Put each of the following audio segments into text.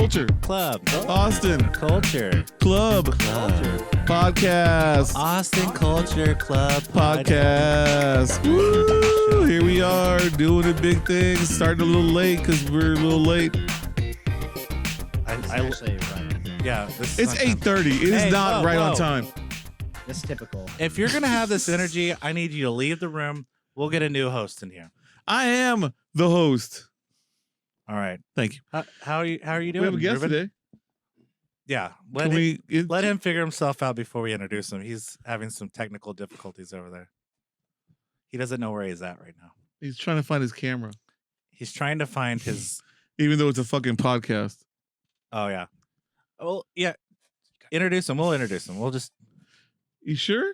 Culture. Club. Austin. Culture. Club. Culture. Podcast. Austin Culture Club Podcast. Woo! Here we are doing the big thing. Starting a little late because we're a little late. Actually right on time. Yeah. It's 8:30. It is not right on time. That's typical. If you're going to have this energy, I need you to leave the room. We'll get a new host in here. I am the host. All right. Thank you. How are you doing? We have a guest Rubin? today. Yeah. Let him figure himself out before we introduce him. He's having some technical difficulties over there. He doesn't know where he's at right now. He's trying to find his camera. He's trying to find his... Even though it's a fucking podcast. Oh, yeah. Well, yeah. Introduce him. We'll introduce him. We'll just... You sure?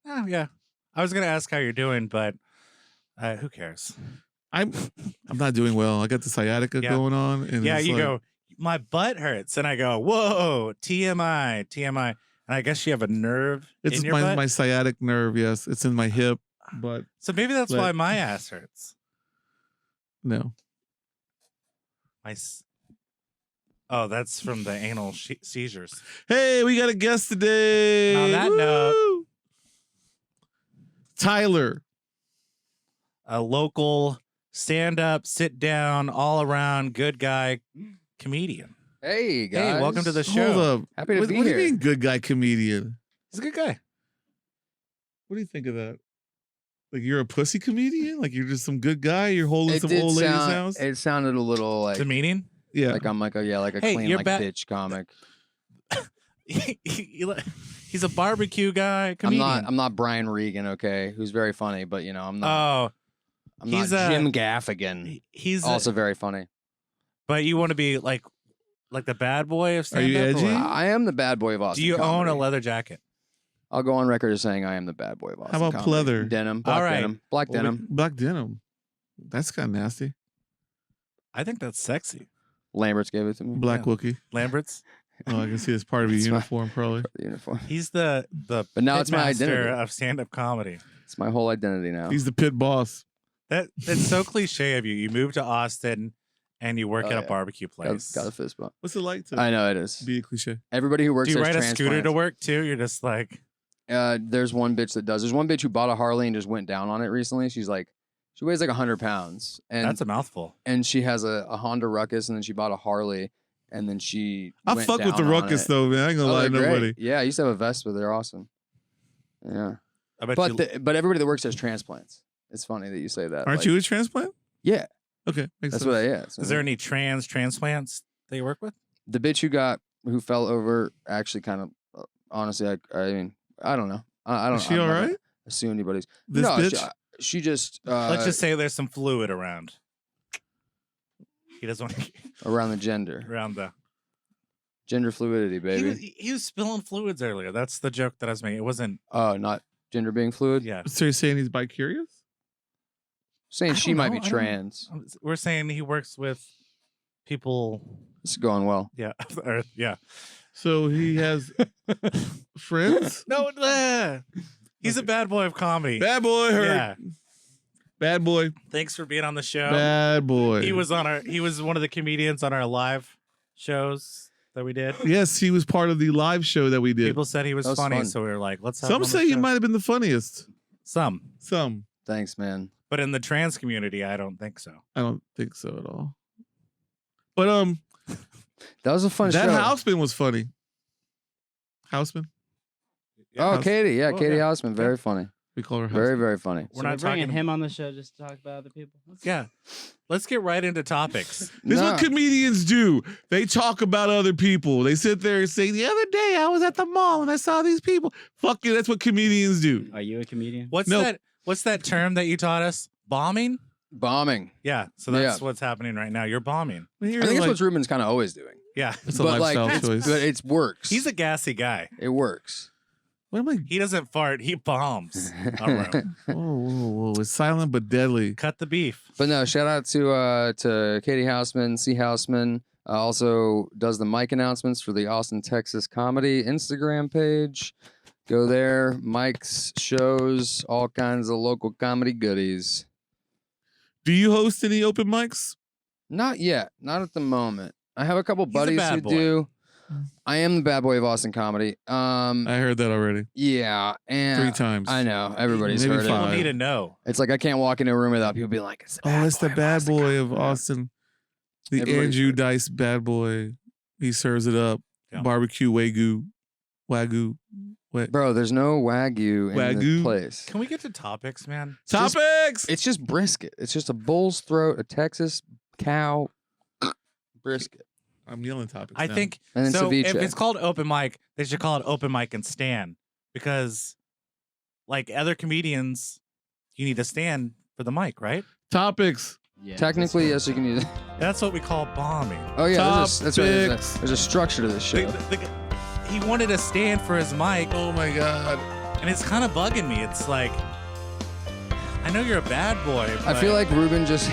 Oh, yeah. I was going to ask how you're doing, but who cares? I'm not doing well. I got the sciatica going on. And yeah, it's you like, go, my butt hurts. And I go, whoa, TMI. And I guess you have a nerve It's in your butt? my sciatic nerve, yes. It's in my hip, but... So maybe that's why my ass hurts. No. Oh, that's from the anal seizures. Hey, we got a guest today. And on that note, Tyler. A local stand-up, sit-down, all-around good guy comedian. Hey, guys. Hey, welcome to the show. Hold up. Happy to what be do here. you mean good guy comedian? He's a good guy. What do you think of that? Like you're a pussy comedian? Like you're just some good guy? You're holding It some did old lady's sound, house? It sounded a little like Demeaning? Yeah. like I'm like a Hey, clean you're like ba- bitch comic. He's a barbecue guy comedian. I'm not Brian Regan, okay, who's very funny, but you know I'm not. I'm not he's Jim Gaffigan. He's Also very funny. But you want to be like the bad boy of Are you stand-up? edgy? I am the bad boy of Austin. Do you own a comedy. leather jacket? I'll go on record as saying I am the bad boy of Austin. How about comedy. pleather? Denim, black All right. denim, black denim. Black denim. That's kind of nasty. I think that's sexy. Lamberts gave it to me. Black Wookie. Lambert's. Oh, I can see it's part of your It's my- uniform, probably. The uniform. He's the But now it's my pitmaster identity. of stand-up comedy. It's my whole identity now. He's the pit boss. That's so cliche of you. You moved to Austin and you work Oh, at a yeah. barbecue place. Got a fist bump. What's it like to I know it is. be a cliche? Everybody who works Do you there ride is a scooter to transplants. work too? You're just like, There's one bitch that does. There's one bitch who bought a Harley and just went down on it recently. She weighs like 100 pounds. And that's a mouthful. and she has a Honda Ruckus, and then she bought a Harley, and then she I went fuck with the down on Ruckus it. though, man. I ain't gonna Oh, lie to they're great. nobody. Yeah, I used to have a Vespa. They're awesome. Yeah. I bet But everybody that works has transplants. It's funny that you say that. Aren't like- you a transplant? Yeah. Okay, makes That's sense. what I am. Is there any transplants that you work with? The bitch who fell over actually kind of honestly I mean I don't know. I don't Is she I'm all not gonna right? assume anybody's This no, bitch? She just Let's just say there's some fluid around. He doesn't want to around the gender. around the. Gender fluidity, baby. He was spilling fluids earlier. That's the joke that I was making. It wasn't. Oh, not gender being fluid? Yeah. So you're saying he's bi-curious? Saying I she don't might know. be I don't- trans. We're saying he works with people. This is going well. Yeah. Or, yeah. So he has friends? No. He's a bad boy of comedy. Bad boy, hurt. Yeah. Bad boy. Thanks for being on the show. Bad boy. He was one of the comedians on our live shows that we did. Yes, he was part of the live show that we did. People said he was That was funny, fun. so we were like, let's have Some him on say the he show. might have been the funniest. Some. Some. Thanks, man. But in the trans community, I don't think so. I don't think so at all. But That was a fun that show. Houseman was funny. Houseman? Oh, House- Katie. Yeah, Oh, Katie yeah. Houseman. Very funny. We call her Very, Houseman. very funny. We're So not bringing talking him on the show just to talk about other people. Yeah. Let's get right into topics. This is No. what comedians do. They talk about other people. They sit there and say, the other day I was at the mall and I saw these people. Fuck you. That's what comedians do. Are you a comedian? What's No. that term that you taught us? Bombing? Bombing. Yeah. So that's Yeah. what's happening right now. You're bombing. I think that's what Rubin's kind of always doing. Yeah. It's a but lifestyle like, choice. but it works. He's a gassy guy. It works. What am I? He doesn't fart. He bombs a room. Whoa, whoa, whoa. It's silent but deadly. Cut the beef. But no, shout out to Katie Houseman, C. Houseman. Also does the mic announcements for the Austin, Texas Comedy Instagram page. Go there. Mike's shows, all kinds of local comedy goodies. Do you host any open mics? Not yet. Not at the moment. I have a couple He's a buddies bad who boy. do. I am the bad boy of Austin comedy. I heard that already Yeah, and 3 times. I know everybody's Maybe heard People it. 5. need to know. It's like I can't walk into a room without people being like, "It's the bad It's the boy of bad Austin boy of comedy." Austin. The Everybody's Andrew heard it. Dice bad boy. He serves it up. Yeah. Barbecue wagyu. Bro, there's no wagyu in Wagyu? this place. Can we get to topics, man? Topics. It's just brisket. It's just a bull's throat, a Texas cow brisket. I'm yelling topics. I now. think And then so. ceviche. If it's called open mic, they should call it open mic and stand because, like other comedians, you need to stand for the mic, right? topics. Yeah, Technically, yes, you can use it. That's what we call bombing. Oh yeah, that's right. Topics. There's a structure to this show. He wanted to stand for his mic, Oh my god. and it's kind of bugging me. It's like, I know you're a bad boy. I but feel like Rubin just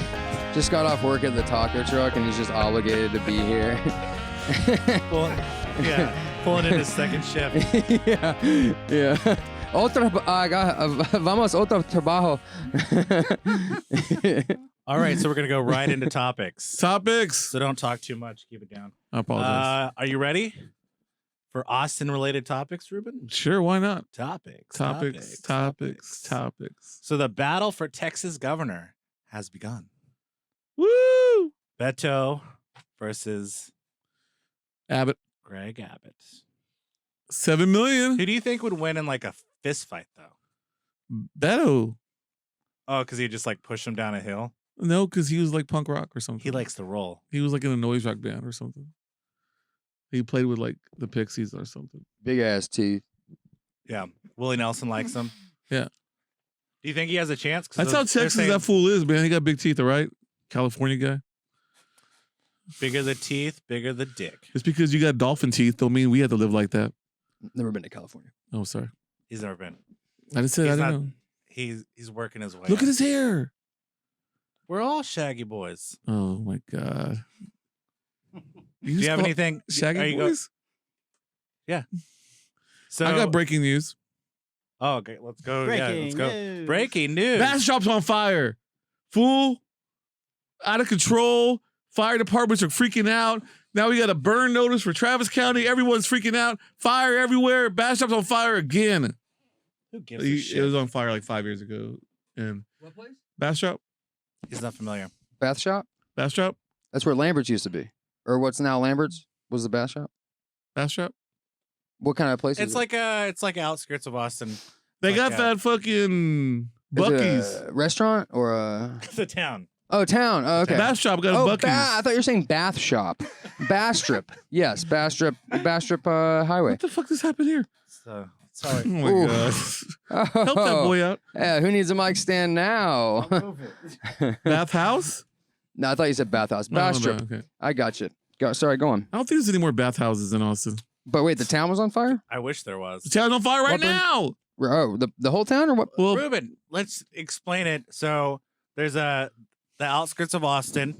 got off work at the taco truck and he's just obligated to be here. pulling in his second shift. yeah. Vamos otro trabajo. All right, so we're gonna go right into topics. Topics. So don't talk too much. Keep it down. I apologize. Are you ready for Austin-related topics, Rubin? Sure, why not? Topics. Topics. So the battle for Texas governor has begun. Woo! Beto versus Abbott. Greg Abbott. 7 million. Who do you think would win in like a fist fight, though? Beto. Oh, because he just like push him down a hill. No, because he was like punk rock or something. He likes to roll. He was like in a noise rock band or something. He played with like the Pixies or something. Big ass teeth. Yeah, Willie Nelson likes him. Yeah. Do you think he has a chance? 'Cause That's how they're Texas saying that fool is, man. He got big teeth, all right? California guy. Bigger the teeth, bigger the dick. Just because you got dolphin teeth don't mean we have to live like that. Never been to California. Oh, sorry. He's never been. I just said I He's didn't not- know. He's working his way. Look up. at his hair. We're all shaggy boys. Oh my god. Do you have call- anything? are Shaggy you go- boys? So I got breaking news. Oh, okay. Let's go. Breaking let's go. news. Breaking news. Bass shop's on fire. Fool. Out of control. Fire departments are freaking out. Now we got a burn notice for Travis County. Everyone's freaking out. Fire everywhere. Bass shop's on fire again. Who gives a It shit? was on fire like 5 years ago. And What place? Bass shop? He's not familiar. Bath shop? Bass shop? That's where Lambert's used to be. Or what's now Lambert's was the bath shop? Bass shop? What kind of place is It's it? it's like outskirts of Austin. They Like got that. that fucking Bucky's. Is it a restaurant or a The town. Oh, town. Oh, okay. Bass shop got a Oh, Bucky's. I thought you were saying bath shop. Bastrip. Yes, Bastrip Highway. What the fuck just happened here? So sorry. Oh my Ooh. god. Oh, Help that boy out. Yeah, who needs a mic stand now? Bath house? No, I thought you said bathhouse. No, no, no, Bastrip. okay. I got you. Sorry, go on. I don't think there's any more bathhouses in Austin. But wait, the town was on fire? I wish there was. The town's on fire right What burned? now. Oh, the whole town or what? Well, Reuben, let's explain it. So there's the outskirts of Austin.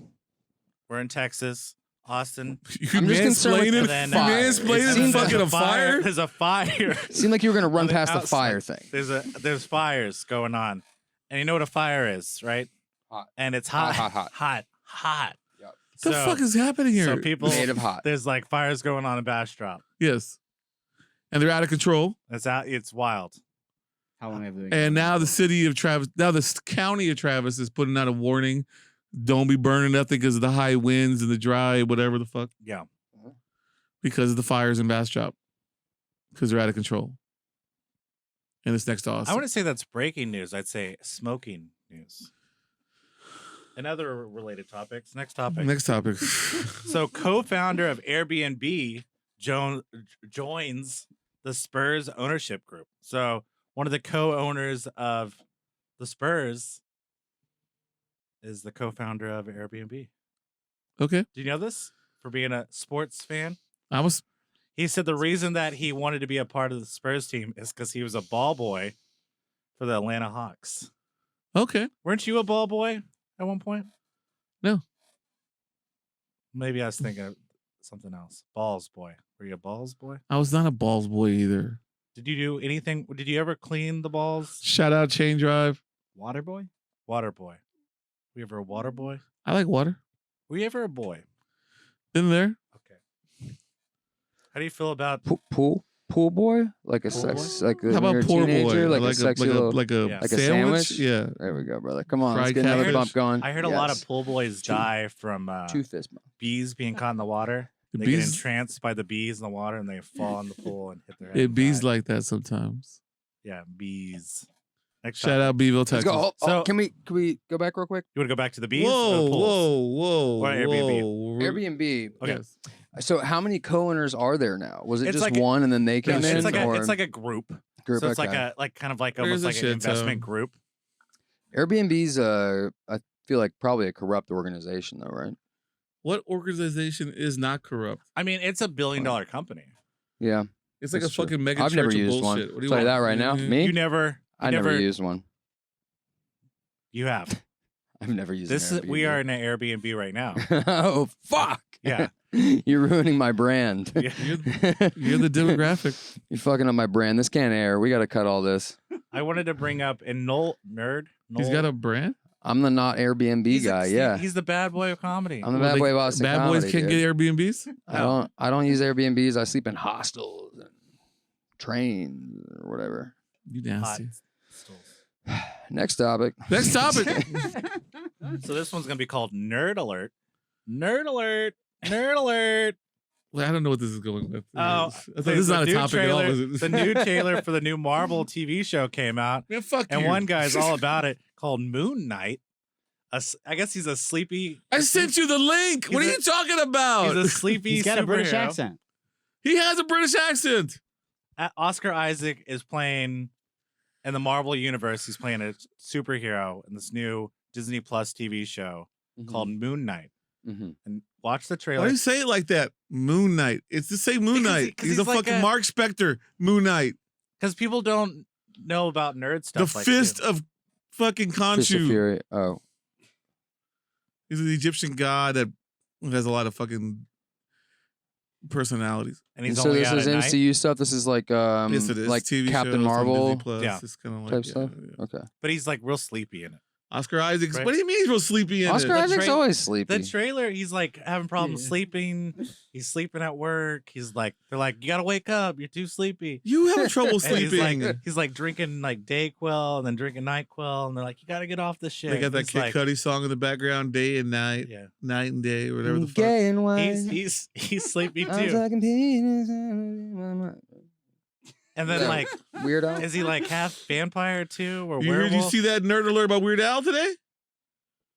We're in Texas. Austin. you I'm just concerned with mansplaining? the And then, You fire. mansplaining It the seems fucking There's a fire? There's a fire. Seemed like you were going to run On the past the outside. fire thing. There's fires going on. And you know what a fire is, right? Hot. And it's hot. Hot. Hot. Yep. What the fuck is happening here? So people Made of hot. there's like fires going on in Bastrop. Yes. And they're out of control. It's wild. How long have they been And going now on? the city of Travis, now the county of Travis is putting out a warning. Don't be burning nothing because of the high winds and the dry, whatever the fuck. Yeah. Because of the fires in Bastrop. Because they're out of control. And it's next to Austin. I wouldn't say that's breaking news. I'd say smoking news. And other related topics. Next topic. Next topic. So, co-founder of Airbnb joins the Spurs ownership group. So, one of the co-owners of the Spurs is the co-founder of Airbnb. Okay. Do you know this? For being a sports fan, I was he said the reason that he wanted to be a part of the Spurs team is because he was a ball boy for the Atlanta Hawks. okay. Weren't you a ball boy at one point? No. Maybe I was thinking of something else. Balls boy. Were you a balls boy? I was not a balls boy either. Did you do anything? Did you ever clean the balls? Shout out Chain Drive. Water boy? Water boy. Were you ever a water boy? I like water. Were you ever a boy? In there. Okay. How do you feel about Pool boy, like a Pool sex, boy? like How about you're a poor teenager, boy? like a sexy little, like a Yeah. like a sandwich? sandwich? Yeah. There we go, brother. Come on, let's Fried get another cabbage. bump going. I heard a lot of Yes. pool boys die from Two fist bump. bees being caught in the water. The They get bees- entranced by the bees in the water and they fall in the pool and hit their head. It and bees die. like that sometimes. Yeah, bees. Next Shout topic. out Beeville, Let's Texas. go. So- Can we go back real quick? You want to go back to the bees? or Whoa, the pools? whoa, Or Airbnb? whoa. Airbnb. Okay. Yes. So how many co-owners are there now? Was it It's just like a- one and then they came in? It's like or a group. group? So it's Okay. kind of like There's almost a like an shit investment ton. group. Airbnb's I feel like probably a corrupt organization though, right? What organization is not corrupt? I mean, it's $1 billion company. Yeah. It's like That's a true. fucking mega I've never church of used bullshit. one. What do you Tell you want? that right now. Me? You never. I never used one. You have. I've never used This an is. We Airbnb. are in an Airbnb right now. Oh fuck. Yeah. You're ruining my brand. Yeah. You're the demographic. You're fucking up my brand. This can't air. We got to cut all this. I wanted to bring up and Nerd. He's got a brand. I'm the not Airbnb He's guy. Yeah. He's the bad boy of comedy. I'm the Well, bad like, boy of Austin Bad comedy, boys can't dude. get Airbnbs. I don't use Airbnbs. I sleep in hostels and trains or whatever. You Hot nasty. stools. Next topic. Next topic. So this one's gonna be called Nerd Alert. Nerd Alert. Nerd Alert. Well, I don't know what this is going with. Oh, I thought this is the not a new topic at all. trailer- Is it? The new trailer for the new Marvel TV show came out, Man, fuck and you. one guy's all about it called Moon Knight. I guess he's a sleepy. I sent you the link. What are He's you talking about? He's a sleepy. He's got a British superhero. accent. He has a British accent. Oscar Isaac is playing in the Marvel universe. He's playing a superhero in this new Disney Plus TV show called Moon Knight. Mhm. And watch the Why trailer. do you say it like that? Moon Knight. It's the same Moon Because he- Knight. 'cause He's he's a like fucking a- Mark Spector Moon Knight. Because people don't know about nerd The stuff. like fist you. of fucking Fist of Khonshu. Fury. Oh. He's an Egyptian god that has a lot of fucking personalities. And he's so only this out is at night. MCU stuff. This is like Yes, it is. like TV Captain shows on Marvel Disney Plus. Yeah. It's kind of like type stuff. yeah. Okay. But he's like real sleepy in it. Oscar Isaacs. Right. What do you mean he's real sleepy in Oscar it? Isaac's tra- always sleepy. The trailer, he's like having problems Yeah. sleeping. He's sleeping at work. He's like, they're like, you gotta wake up. You're too sleepy. You have trouble And sleeping. he's like drinking like Dayquil and then drinking NyQuil, and they're like, you gotta get off this shit. They got that He's Kid like, Cudi song in the background, day and night, Yeah, night and day, whatever the fuck. Gay and white. he's sleepy I'm too. sucking penis. And then Yeah. like, Weirdo. is he like half vampire too or You heard? You werewolf? see that nerd alert about Weird Al today?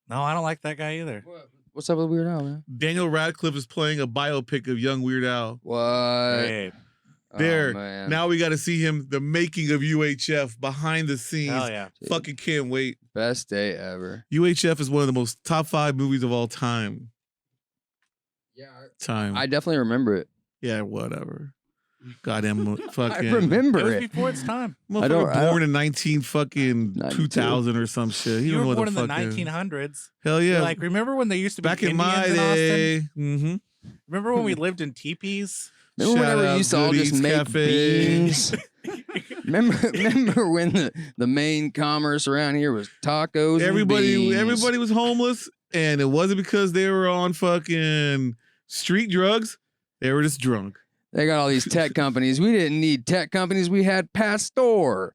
No, I don't like that guy either. What's up with Weird Al, man? Daniel Radcliffe is playing a biopic of young Weird Al. What? Hey, There. Oh, man. Now we got to see him, the making of UHF, behind the scenes. hell yeah. Fucking can't wait. Best day ever. UHF is one of the most top 5 movies of all time. Yeah. Time. I definitely remember it. yeah, whatever. Goddamn fucking. I remember It was it. before its time. Motherfucker I don't- born in 19 fucking 92. 2000 or some shit. He You don't were know born what in the the fuck. 1900s. Hell yeah. You're like, remember when there used to be Back in Indians my in Austin? day. Mm-hmm. Remember when we lived in teepees? Remember Shout whenever we out used to all just Goodies make Cafe. beans? remember when the main commerce around here was tacos and beans? Everybody was homeless, and it wasn't because they were on fucking street drugs. They were just drunk. They got all these tech companies. We didn't need tech companies. We had Pastor.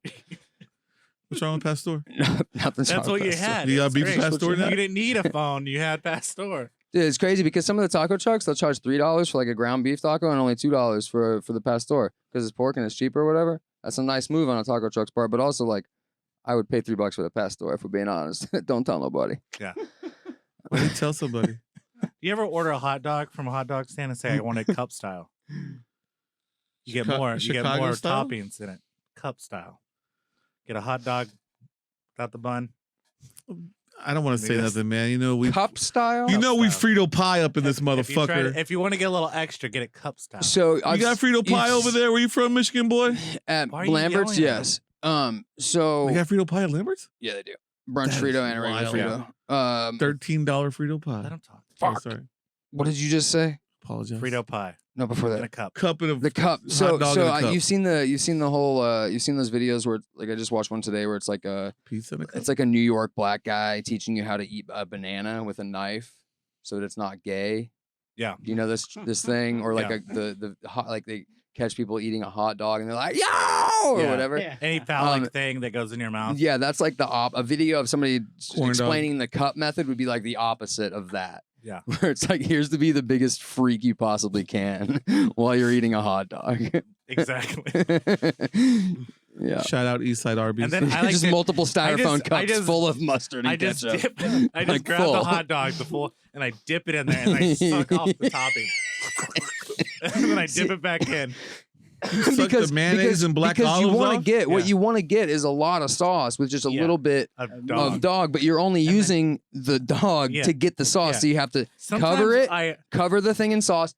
What's wrong with Pastor? Nothing's That's wrong what with you Pastor. had. You got It's beef with great. Pastor now? You didn't need a phone. You had Pastor. Dude, it's crazy because some of the taco trucks, they'll charge $3 for like a ground beef taco and only $2 for the Pastor because it's pork and it's cheaper or whatever. That's a nice move on a taco truck's part, but also like I would pay $3 for the Pastor if we're being honest. Don't tell nobody. Yeah. Why did you tell somebody? You ever order a hot dog from a hot dog stand and say, I want it cup style? You get more. You get Chicago more style? toppings in it. Cup style. Get a hot dog without the bun. I don't want to say Yes. nothing, man. You know we Cup style? You know we style. Frito pie up in this motherfucker. If you want to get a little extra, get it cup style. So You got Frito pie it's- over there? Where you from, Michigan boy? at Why are you Lambert's, yelling at yes. So They got Frito pie at Lambert's? yeah, they do. Brunch That Frito is and a regular wild. Frito. $13 Frito pie. Let him talk. Oh, fuck. sorry. What did you just say? Apologize. Frito pie No, before in a that. cup. Cup and a The cup. hot So dog in a cup. you've seen the whole you've seen those videos where like I just watched one today where it's like pizza and a cup. it's like a New York black guy teaching you how to eat a banana with a knife so that it's not gay. Yeah. You know this thing, or like Yeah. the hot, like they catch people eating a hot dog and they're like, yo, or Yeah. whatever. Yeah. Any phallic thing that goes in your mouth. Yeah, that's like a video of somebody Corn dog. explaining the cup method would be like the opposite of that. Yeah. Where it's like, here's to be the biggest freak you possibly can while you're eating a hot dog. Exactly. Yeah. Shout out Eastside Arby's. And then I like just to- multiple styrofoam I cups just- full of mustard and I just ketchup. I just Like grab full. the hot dog, the full, and I dip it in there and I suck off the topping. And then I dip it back in. Suck the mayonnaise and black because you olives want to off? get what Yeah. you want to get is a lot of sauce with just a Yeah. little bit A Of of dog, but you're only then- using the dog Yeah. to get the sauce, Yeah. so you have to Sometimes cover it, I cover the thing in sauce,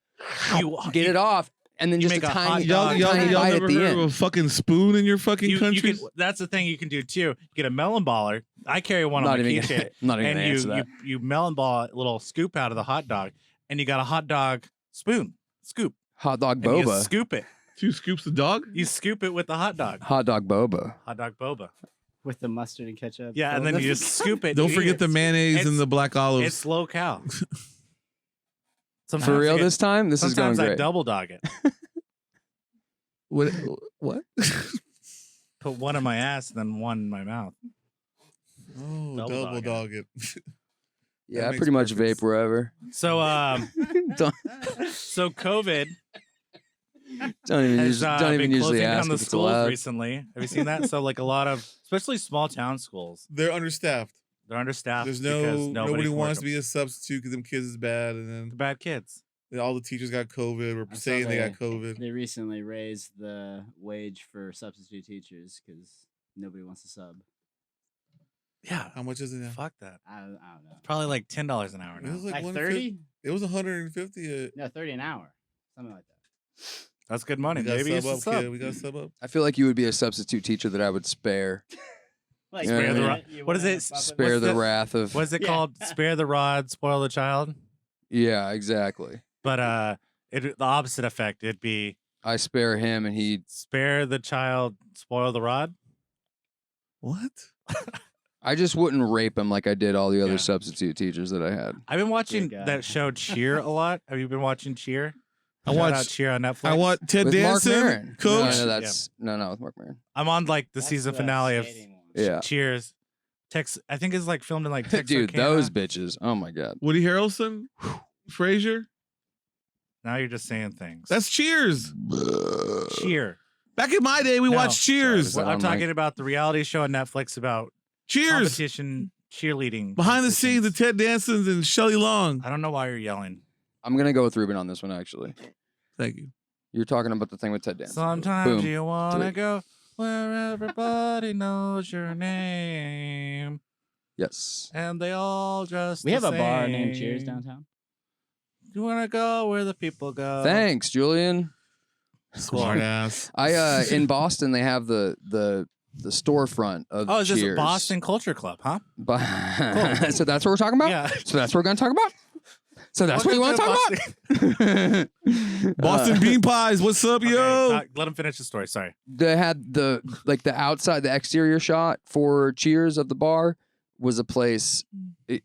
get it off, and then you just a make a hot tiny, dog. Y'all tiny bite never at the heard end. of a fucking spoon in your fucking you country? can, that's the thing you can do too. You get a melon baller. I carry one on Not my even, keychain. I'm not even And gonna answer that. you melon ball a little scoop out of the hot dog, and you got a hot dog scoop, Hot dog and you boba. scoop it. 2 scoops of dog? You scoop it with the hot dog. Hot dog boba. Hot dog boba. with the mustard and ketchup. Yeah, and then you just scoop it. Don't you eat forget it. the mayonnaise It's- and the black olives. It's low cal. Sometimes For real I get- this time? This is going Sometimes I great. double dog it. What? What? Put one in my ass and then one in my mouth. Oh, Double double dog dog it. Yeah, I makes pretty much perfect vape wherever. So Don't, so COVID don't even, has don't even been usually closing down ask the if it's schools allowed. recently. Have you seen that? So like a lot of, especially small town schools, They're understaffed. they're understaffed. There's because nobody can wants work to be a substitute because them kids is bad, and They're then bad kids. all the teachers got COVID. Or I saw saying they got COVID. They recently raised the wage for substitute teachers because nobody wants to sub. Yeah. How much is it now? Fuck that. I don't know. Probably like $10 an hour It now. was Like 150 30? It was 150. No, 30 an hour. Something like that. That's good money. We got Maybe you sub should up, sub. kid. We got sub up. I feel like you would be a substitute teacher that I would spare. Like, Spare you the wanna- rod. you What is wanna it? fuck with Spare me? What's the the- wrath of. What's it Yeah. called? Spare the rod, spoil the child. Yeah, exactly. But the opposite effect. It'd be I spare him, and he. spare the child, spoil the rod. What? I just wouldn't rape him like I did all the other Yeah. substitute teachers that I had. I've been watching guy. that show Cheer a lot. Have you been watching Cheer? I Shout watch- out Cheer on Netflix. I want Ted With Mark Danson, Maron. coach. No, that's no, with Mark Maron. I'm on like the That's season the finale of skating one. Yeah. Cheers. I think it's like filmed in like Texarkana. Dude, those bitches. Oh my god. Woody Harrelson, Frasier. Now you're just saying things. That's Cheers. Cheer. Back in my day, we No, watched Cheers. sorry. I'm on mic. talking about the reality show on Netflix about Cheers. competition cheerleading. Behind the scenes, the competitions. Ted Dansons and Shelley Long. I don't know why you're yelling. I'm gonna go with Rubin on this one. Actually, Thank you. you're talking about the thing with Ted Danson. Sometimes Boom. you want to Three. go where everybody knows your name Yes. and they all just We the have a bar named same. Cheers downtown. You want to go where the people go. Thanks, Julian. Smart ass. I in Boston they have the storefront of Oh, is this a Cheers. Boston Culture Club, huh? So that's what we're talking about. Yeah. So that's what we're gonna talk about. So that's what you want Welcome to to talk about. Boston Bean Pies. What's up, Okay, yo? let him finish the story. Sorry. They had the outside, the exterior shot for Cheers of the bar was a place.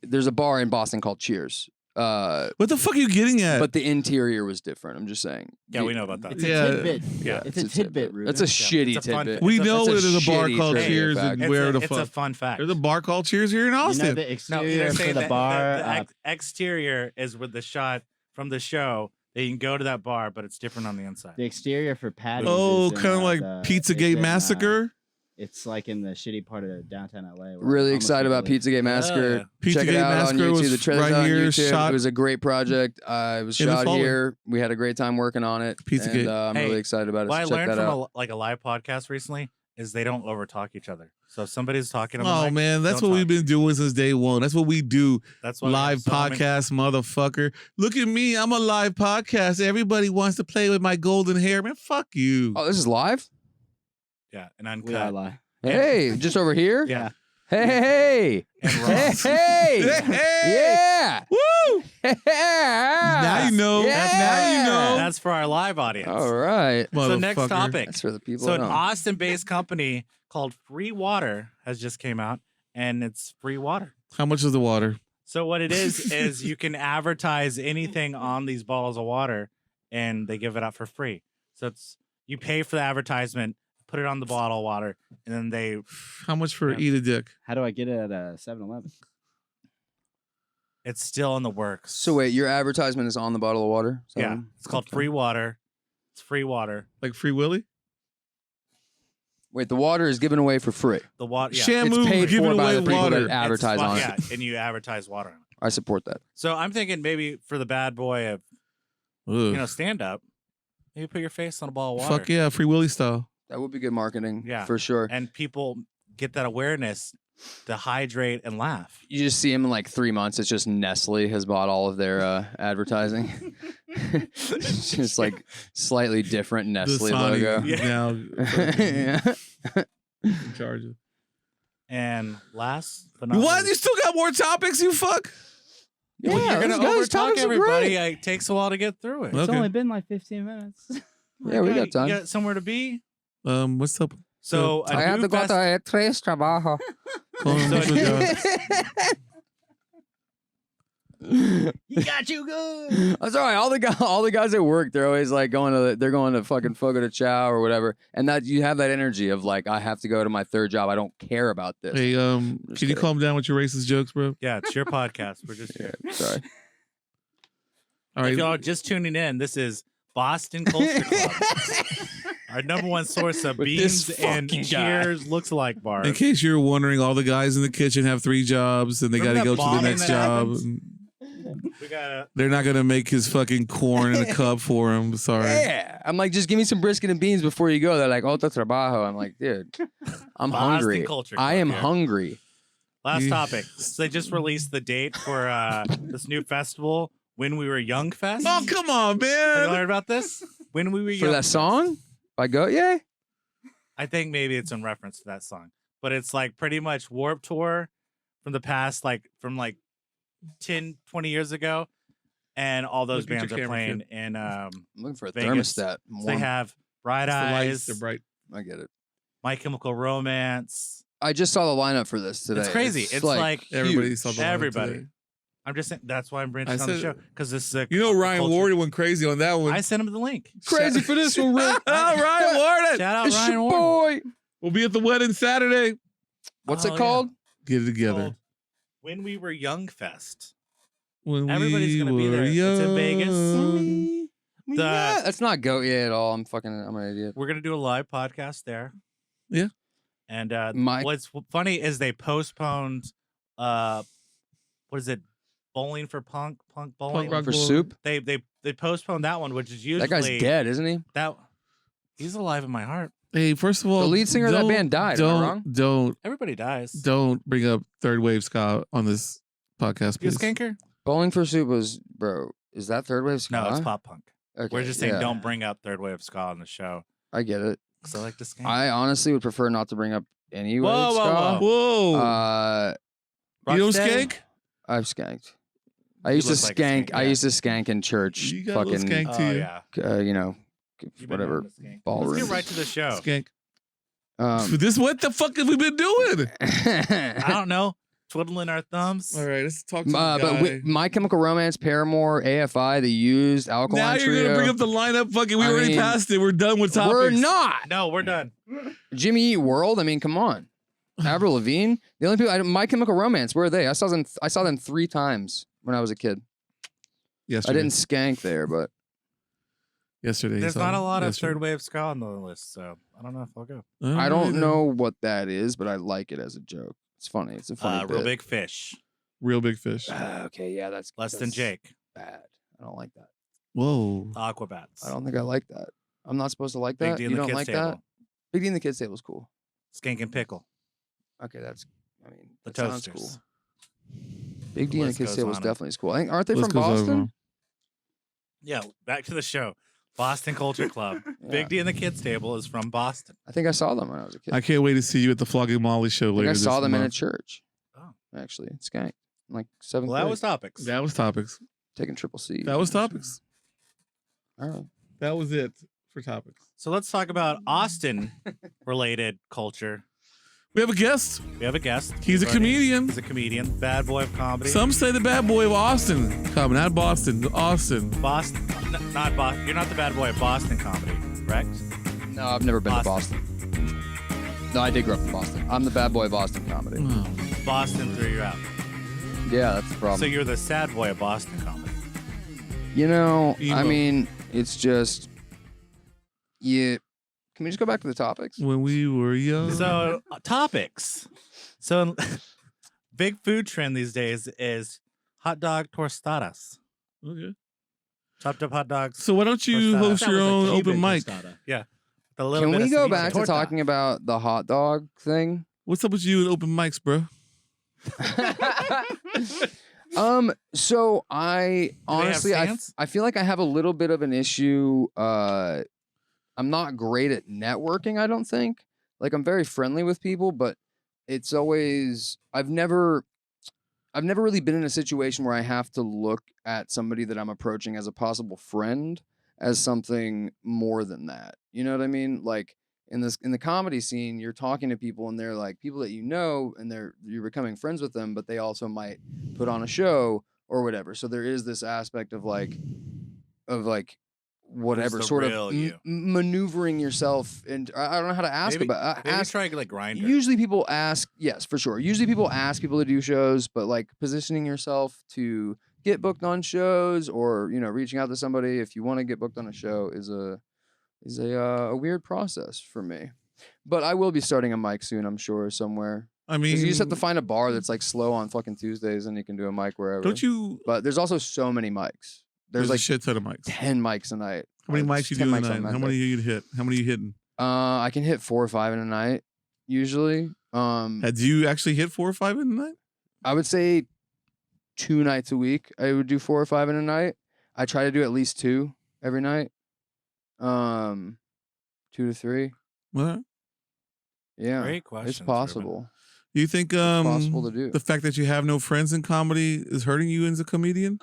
There's a bar in Boston called Cheers. What the fuck are you getting at? But the interior was different. I'm just saying. Yeah, we know about that. It's a Yeah. tidbit. Yeah. It's a tidbit, Ruben. That's a shitty It's a fun- tidbit. we it's a- know that's a there's a bar shitty called trivia Cheers fact. and It's, where the it's a fuck. fun fact. There's a bar called Cheers here in You know Austin. the No, exterior they're for saying the that bar. the exterior is with the shot from the show. That you can go to that bar, but it's different on the inside. the exterior for patties. Oh, is in, kind of like the- Pizzagate it's in, Massacre. It's like in the shitty part of downtown LA. where Really almost excited about nobody- Pizzagate Massacre. yeah. Check it Pizzagate out Massacre on YouTube. was The trailer's right on here, YouTube. shot- It was a great project. It was In the shot fall. here. We had a great time working on it. Pizzagate. And, I'm Hey, really excited about it. What I So check learned that from out. a live podcast recently is they don't overtalk each other. So if somebody's talking, on the Oh mic, man, that's don't what talk. we've been doing since day one. That's what we do. That's why Live podcast, motherfucker. Look at me. I'm a live podcast. Everybody wants to play with my golden hair. Man, fuck you. Oh, this is live? Yeah, and We are uncut. live. Hey, just over here? Yeah, Hey. and Hey. raw. Hey. Hey! Yeah. Woo! Yeah. Now you know. Yeah. Now you know. That's for our live audience. All right. So next Motherfucker. topic. That's for the people So at an home. Austin-based company called Free Water has just came out, and it's free water. How much is the water? So what it is you can advertise anything on these bottles of water, and they give it out for free. So you pay for the advertisement, put it on the bottle of water, and then they. How much for eat a dick? How do I get it at a 7-Eleven? It's still in the works. So wait, your advertisement is on the bottle of water? So, Yeah, it's called free water. It's free water. Like Free Willy? Wait, the water is given away for free. The water. Yeah. Shamu It's paid giving for by away the people water. that advertise on Yeah, it. and you advertise water on it. I support that. So I'm thinking maybe for the bad boy of stand up, maybe put your face on a ball of water. Fuck yeah, Free Willy style. That would be good marketing. Yeah. For sure. And people get that awareness to hydrate and laugh. You just see him in like 3 months. It's just Nestle has bought all of their advertising. It's just like slightly different Nestle Dasani logo. now Yeah. in charge of. And last but not What? least, You still got more topics, you fuck? well, Yeah, you're those gonna guys' overtalk topics are everybody. great. It takes a while to get through it. Okay. It's only been like 15 minutes. Yeah, we got time. You got somewhere to be. What's up? So I have to go to tres trabajo. You got you good. I'm sorry. All the guys at work, they're always like they're going to fucking Fogo de Chao or whatever, and that you have that energy of like I have to go to my third job. I don't care about this. Hey, can you kidding. calm down with your racist jokes, bro? Yeah, it's your podcast. We're just here. Yeah, sorry. All If right. y'all are just tuning in, this is Boston Culture Club, our number one source of With this beans and fucking guy. cheers looks-alike bars. In case you're wondering, all the guys in the kitchen have 3 jobs and they got Remember to that go to the bombing next that job. happens? We gotta. They're not gonna make his fucking corn in a cup for him. Sorry. Yeah, I'm like, just give me some brisket and beans before you go. They're like, otro trabajo. I'm like, dude, I'm Boston hungry. Culture I Club am here. hungry. Last You- topic. So they just released the date for this new festival, When We Were Young Fest. Oh, come on, Have you man. heard about this? When We Were Young For that Fest. song by Goat Yay? I think maybe it's in reference to that song, but it's like pretty much Warped Tour from the past, like from like 10, 20 years ago. And all those Look at bands your are camera, playing kid. in I'm looking for a Vegas. thermostat. so they Warm. have Bright It's the lights, Eyes, they're bright. I get it. My Chemical Romance. I just saw the lineup for this today. It's crazy. It's like Everybody huge. saw the line everybody. today. I'm just saying that's why I'm bringing I it on the said- show because this is a You know, Ryan culture- Ward went crazy on that one. I sent him the link. Crazy for this one, Rick. Oh, Ryan Warden. Shout out It's Ryan your Ward. boy. We'll be at the wedding Saturday. What's Oh, it yeah. called? Get it together. Called When We Were Young Fest. When Everybody's we gonna be were there. It's in Vegas. young. Yeah, that's not Goat Yay at all. I'm an idiot. We're gonna do a live podcast there. Yeah. And Mike- what's funny is they postponed what is it? Bowling for Punk Bowling. Punk rock For bowling. soup? They postponed that one, which is usually That guy's dead, isn't he? That he's alive in my heart. Hey, first of all, The lead singer of that don't- band died. Am I wrong? Everybody dies. Don't bring up third wave ska on this podcast, You a please. skanker? Bowling for Soup was, bro. Is that third wave ska? No, it's pop punk. Okay, We're just saying yeah, don't bring up third wave ska on the show. I get it. Because I like to skank. I honestly would prefer not to bring up any wave Whoa, whoa, ska. whoa. Whoa, you don't Rocksteady? skank? I've skanked. I used to look like a skank. skank, I yeah. used to skank in church. You got a little Fucking, skank to Oh you. yeah. you know, You've been whatever. known to skank. Ballrooms. Let's get right to the show. Skank. Um, This what the fuck have we been doing? I don't know. Twiddling our thumbs. All right, let's talk to the but guy. My Chemical Romance, Paramore, AFI, The Used, Alkaline Now you're Trio. gonna bring up the lineup. Fucking, we I already mean, passed it. We're done with topics. We're not. No, we're done. Jimmy Eat World. I mean, come on. Avril Lavigne. The only people. My Chemical Romance. Where are they? I saw them 3 times when I was a kid. I Yesterday. didn't skank there, but Yesterday. There's so not a lot of yesterday. third wave ska on the list, so I don't know if I'll go. I Alright, don't then. know what that is. But I like it as a joke. It's funny. It's a funny Real bit. big fish. Real big fish. Okay, yeah, that's Less than that's Jake. Bad. I don't like that. Whoa. Aquabats. I don't think I like that. I'm not supposed to like Big that. D You and the don't kids like table. that? Big D and the Kids Table is cool. Skank and pickle. Okay, that's. I mean, The that sounds toasters. cool. Big D and the list Kids goes Table is on. definitely cool. I think aren't they List from goes Boston? over. Yeah, back to the show. Boston Culture Club. Yeah. Big D and the kids table is from Boston. I think I saw them when I was a kid. I can't wait to see you at the Flogging Molly show I think later. I this saw them in a month. church. Oh. Actually, it's Skank. Like 7th Well, that grade. was topics. That was topics. Taking triple C. That was topics. All right. That was it for topics. So let's talk about Austin related culture. We have a guest. We have a guest. He's a comedian. He's a comedian. Bad boy of comedy. Some say the bad boy of Austin. Coming, not Boston. Austin. Boston. Not Boston. You're not the bad boy of Boston comedy, correct? No, I've never been to Boston. No, I did grow up in Boston. I'm the bad boy of Boston comedy. Oh. Boston threw you out. Yeah, that's the problem. So you're the sad boy of Boston comedy. You know, Emo. I mean, it's just, yeah. Can we just go back to the topics? When we were young. So topics. So big food trend these days is hot dog tostadas. Okay. Chopped up hot dogs. So why don't you Tostada. host That your was a own Cuban open mic? tostada. Yeah. A little Can bit we of go ceviche. back to Torta. talking about the hot dog thing? What's up with you and open mics, bro? So I honestly, I fans? feel like I have a little bit of an issue. I'm not great at networking, I don't think. Like, I'm very friendly with people, but it's always, I've never really been in a situation where I have to look at somebody that I'm approaching as a possible friend as something more than that. You know what I mean? Like, in the comedy scene, you're talking to people and they're like people that you know, and you're becoming friends with them, but they also might put on a show or whatever. So there is this aspect of like whatever the sort real of you? maneuvering yourself, and I don't know how to ask Maybe ask. try like Grindr. Usually people ask, yes, for sure. Usually people ask people to do shows, but like positioning yourself to get booked on shows, or reaching out to somebody if you want to get booked on a show is a weird process for me. But I will be starting a mic soon, I'm sure, somewhere. I 'Cause mean, you just have to find a bar that's like slow on fucking Tuesdays, and you can do a mic wherever. don't you? But there's also so many mics. There's a like shit ton of mics. 10 mics a night. How many Like, mics you 10 do a mics on night? How Monday. many you hit? How many you hitting? I can hit 4 or 5 in a night usually. Had you actually hit 4 or 5 in the night? I would say 2 nights a week. I would do 4 or 5 in a night. I try to do at least 2 every night. 2 to 3. What? Yeah, Great question. it's possible. You think It's possible to do. the fact that you have no friends in comedy is hurting you as a comedian?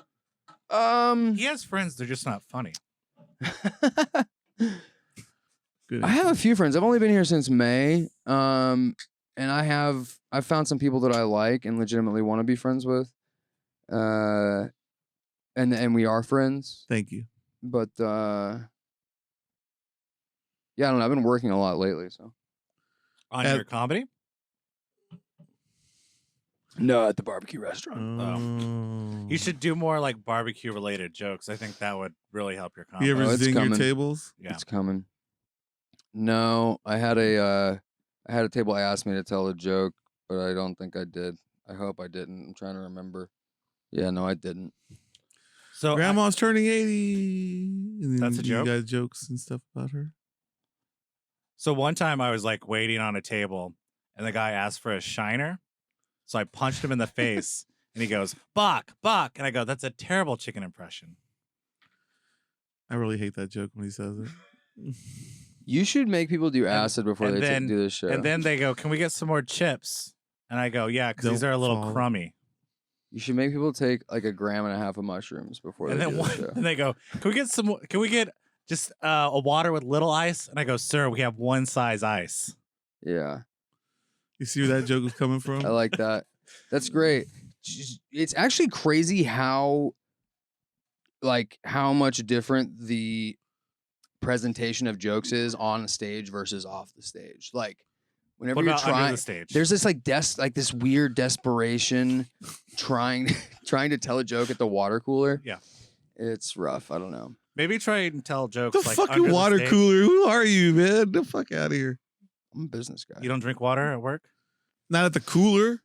He has friends, they're just not funny. Good. I have a few friends. I've only been here since May. And I've found some people that I like and legitimately want to be friends with. And we are friends. Thank you. But yeah, I don't know. I've been working a lot lately, so. On your comedy? No, at the barbecue restaurant. You should do more like barbecue related jokes. I think that would really help your comedy. You ever Oh, it's zing your coming. tables? Yeah. It's coming. No, I had a table asked me to tell a joke, but I don't think I did. I hope I didn't. I'm trying to remember. Yeah, no, I didn't. So Grandma's turning 80. And then That's a joke? You got jokes and stuff about her. So one time I was like waiting on a table and the guy asked for a shiner. So I punched him in the face and he goes, "Bach, Bach." And I go, "That's a terrible chicken impression." I really hate that joke when he says it. You should make people do acid before and they then- do this show. And then they go, "Can we get some more chips?" And I go, "Yeah, because these Don't are a little fall. crummy." you should make people take like 1.5 grams of mushrooms before And they then do this show. and they go, "Can we get some more? Can we get just a water with little ice?" And I go, "Sir, we have one size ice." Yeah, You see where that joke was coming from? I like that. That's great. It's actually crazy how much different the presentation of jokes is on stage versus off the stage. Like whenever What you're about under trying, the stage? there's this like this weird desperation trying to tell a joke at the water cooler. Yeah. It's rough. I don't know. Maybe try and tell jokes The like under fucking the water stage. cooler. Who are you, man? The fuck out of here. I'm a business guy. You don't drink water at work? Not at the cooler.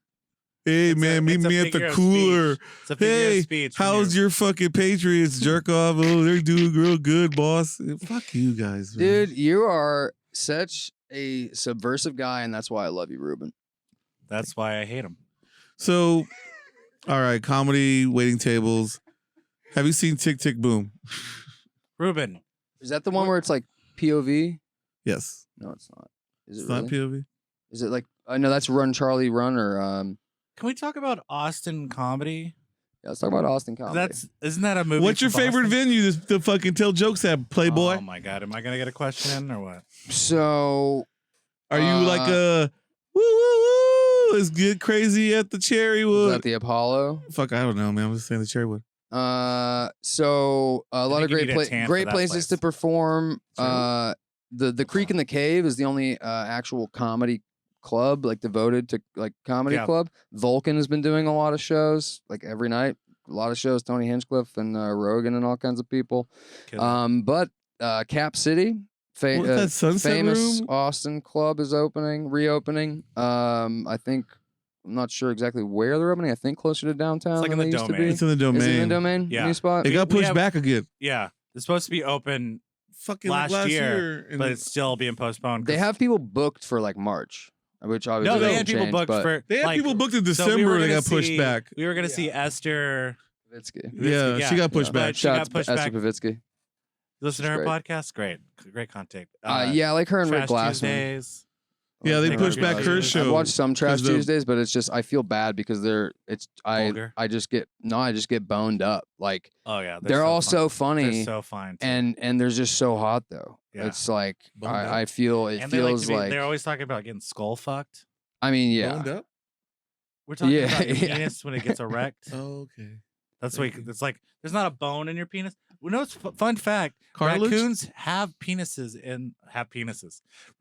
Hey, man, meet it's a me at figure the of cooler. speech. It's a figure Hey, of speech. when how's you're- your fucking Patriots jerk off? Oh, they're doing real good, boss. Fuck you guys, man. Dude, you are such a subversive guy, and that's why I love you, Rubin. That's why I hate him. So, all right, comedy, waiting tables. Have you seen Tick Tick Boom? Rubin, Is that the one where it's like POV? Yes. No, it's not. Is It's it not really? POV. Is it like I know that's Run Charlie Run or can we talk about Austin comedy? yeah, let's talk about Austin comedy. Isn't that a movie? What's your from favorite Boston? venue to fucking tell jokes at, Playboy? Oh my god, am I gonna get a question in or what? So Are you like a Woo, woo, woo. Let's get crazy at the Is Cherrywood. that the Apollo? Fuck, I don't know, man. I'm just saying the Cherrywood. So a lot of think you need a tan for great that places to place. perform. Sure. The Creek and the Cave is the only actual comedy club like devoted to like comedy Yeah. club. Vulcan has been doing a lot of shows like every night. A lot of shows. Tony Hinchcliffe and Rogan and all kinds of people. Kill But Cap City, What's that Sunset famous Room? Austin club is reopening. I think. I'm not sure exactly where they're opening. I think closer to downtown. It's like than in the they used to Domain. be. It's in the Is Domain. it in the Domain? Yeah. New spot. It got We pushed have- back again. Yeah, it's supposed to be open, Fucking last last year, year. And but it's still being postponed. They 'cause- have people booked for like March, which obviously no, they will had people change, booked but for. they had like, people booked in so December we were and they gonna got pushed see- back. We were gonna see Esther. Pavitsky. Yeah, yeah. she got pushed Yeah. back. But she Shout got out to pushed Esther back. Pavitsky. Listen to She's her great. podcast. Great content. Yeah, I like her and Rick Trash Glassman. Tuesdays. Yeah, they Like pushed Rick back her Glassman. show. I've watched some Trash 'cause the- Tuesdays, but it's just I feel bad because Vulgar. I just get boned up. Like Oh yeah, they're all fun. so funny They're so fine. Too. and they're just so hot though. Yeah. It's like Boned up. I feel it And they like feels to be, like they're always talking about getting skull fucked. I mean yeah. Boned up? We're talking Yeah, about your yeah. penis when it gets erect. Oh, okay. That's like it's like there's not a bone in your penis. Well, no, it's fun fact. Cartilage? Raccoons have penises.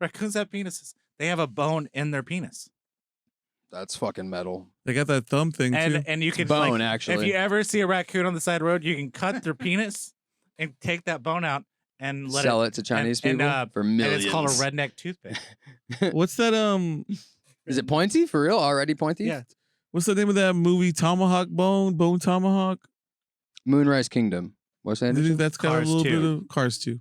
Raccoons have penises. They have a bone in their penis, That's fucking metal. They got that thumb thing too. and you can Bone like, actually. if you ever see a raccoon on the side of the road, you can cut their penis and take that bone out and let Sell it to Chinese and, people for and millions. it's called a redneck toothpick. What's that? Is it Pointy for real? Already Pointy? Yeah, What's the name of that movie? Tomahawk Bone Tomahawk. Moonrise Kingdom. What's that? I think that's got Cars a little 2. bit of Cars 2.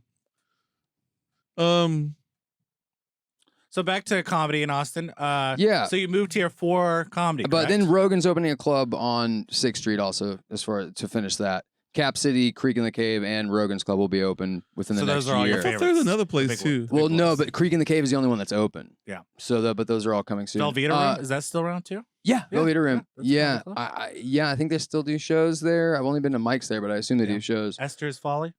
So back to comedy in Austin. Yeah. So you moved here for comedy, But correct? then Rogan's opening a club on 6th Street also, as far to finish that. Cap City, Creek in the Cave, and Rogan's Club will be open within the So next those are all your year. I thought favorites. there's another place Big too. ones. Well, Big no, ones. but Creek in the Cave is the only one that's open. Yeah. So, but those are all coming soon. Velveeta Room, is that still around too? Yeah, Yeah, Velveeta Room. that's Yeah, cool. I think they still do shows there. I've only been to Mike's there, but I assume they Yeah. do shows. Esther's Folly.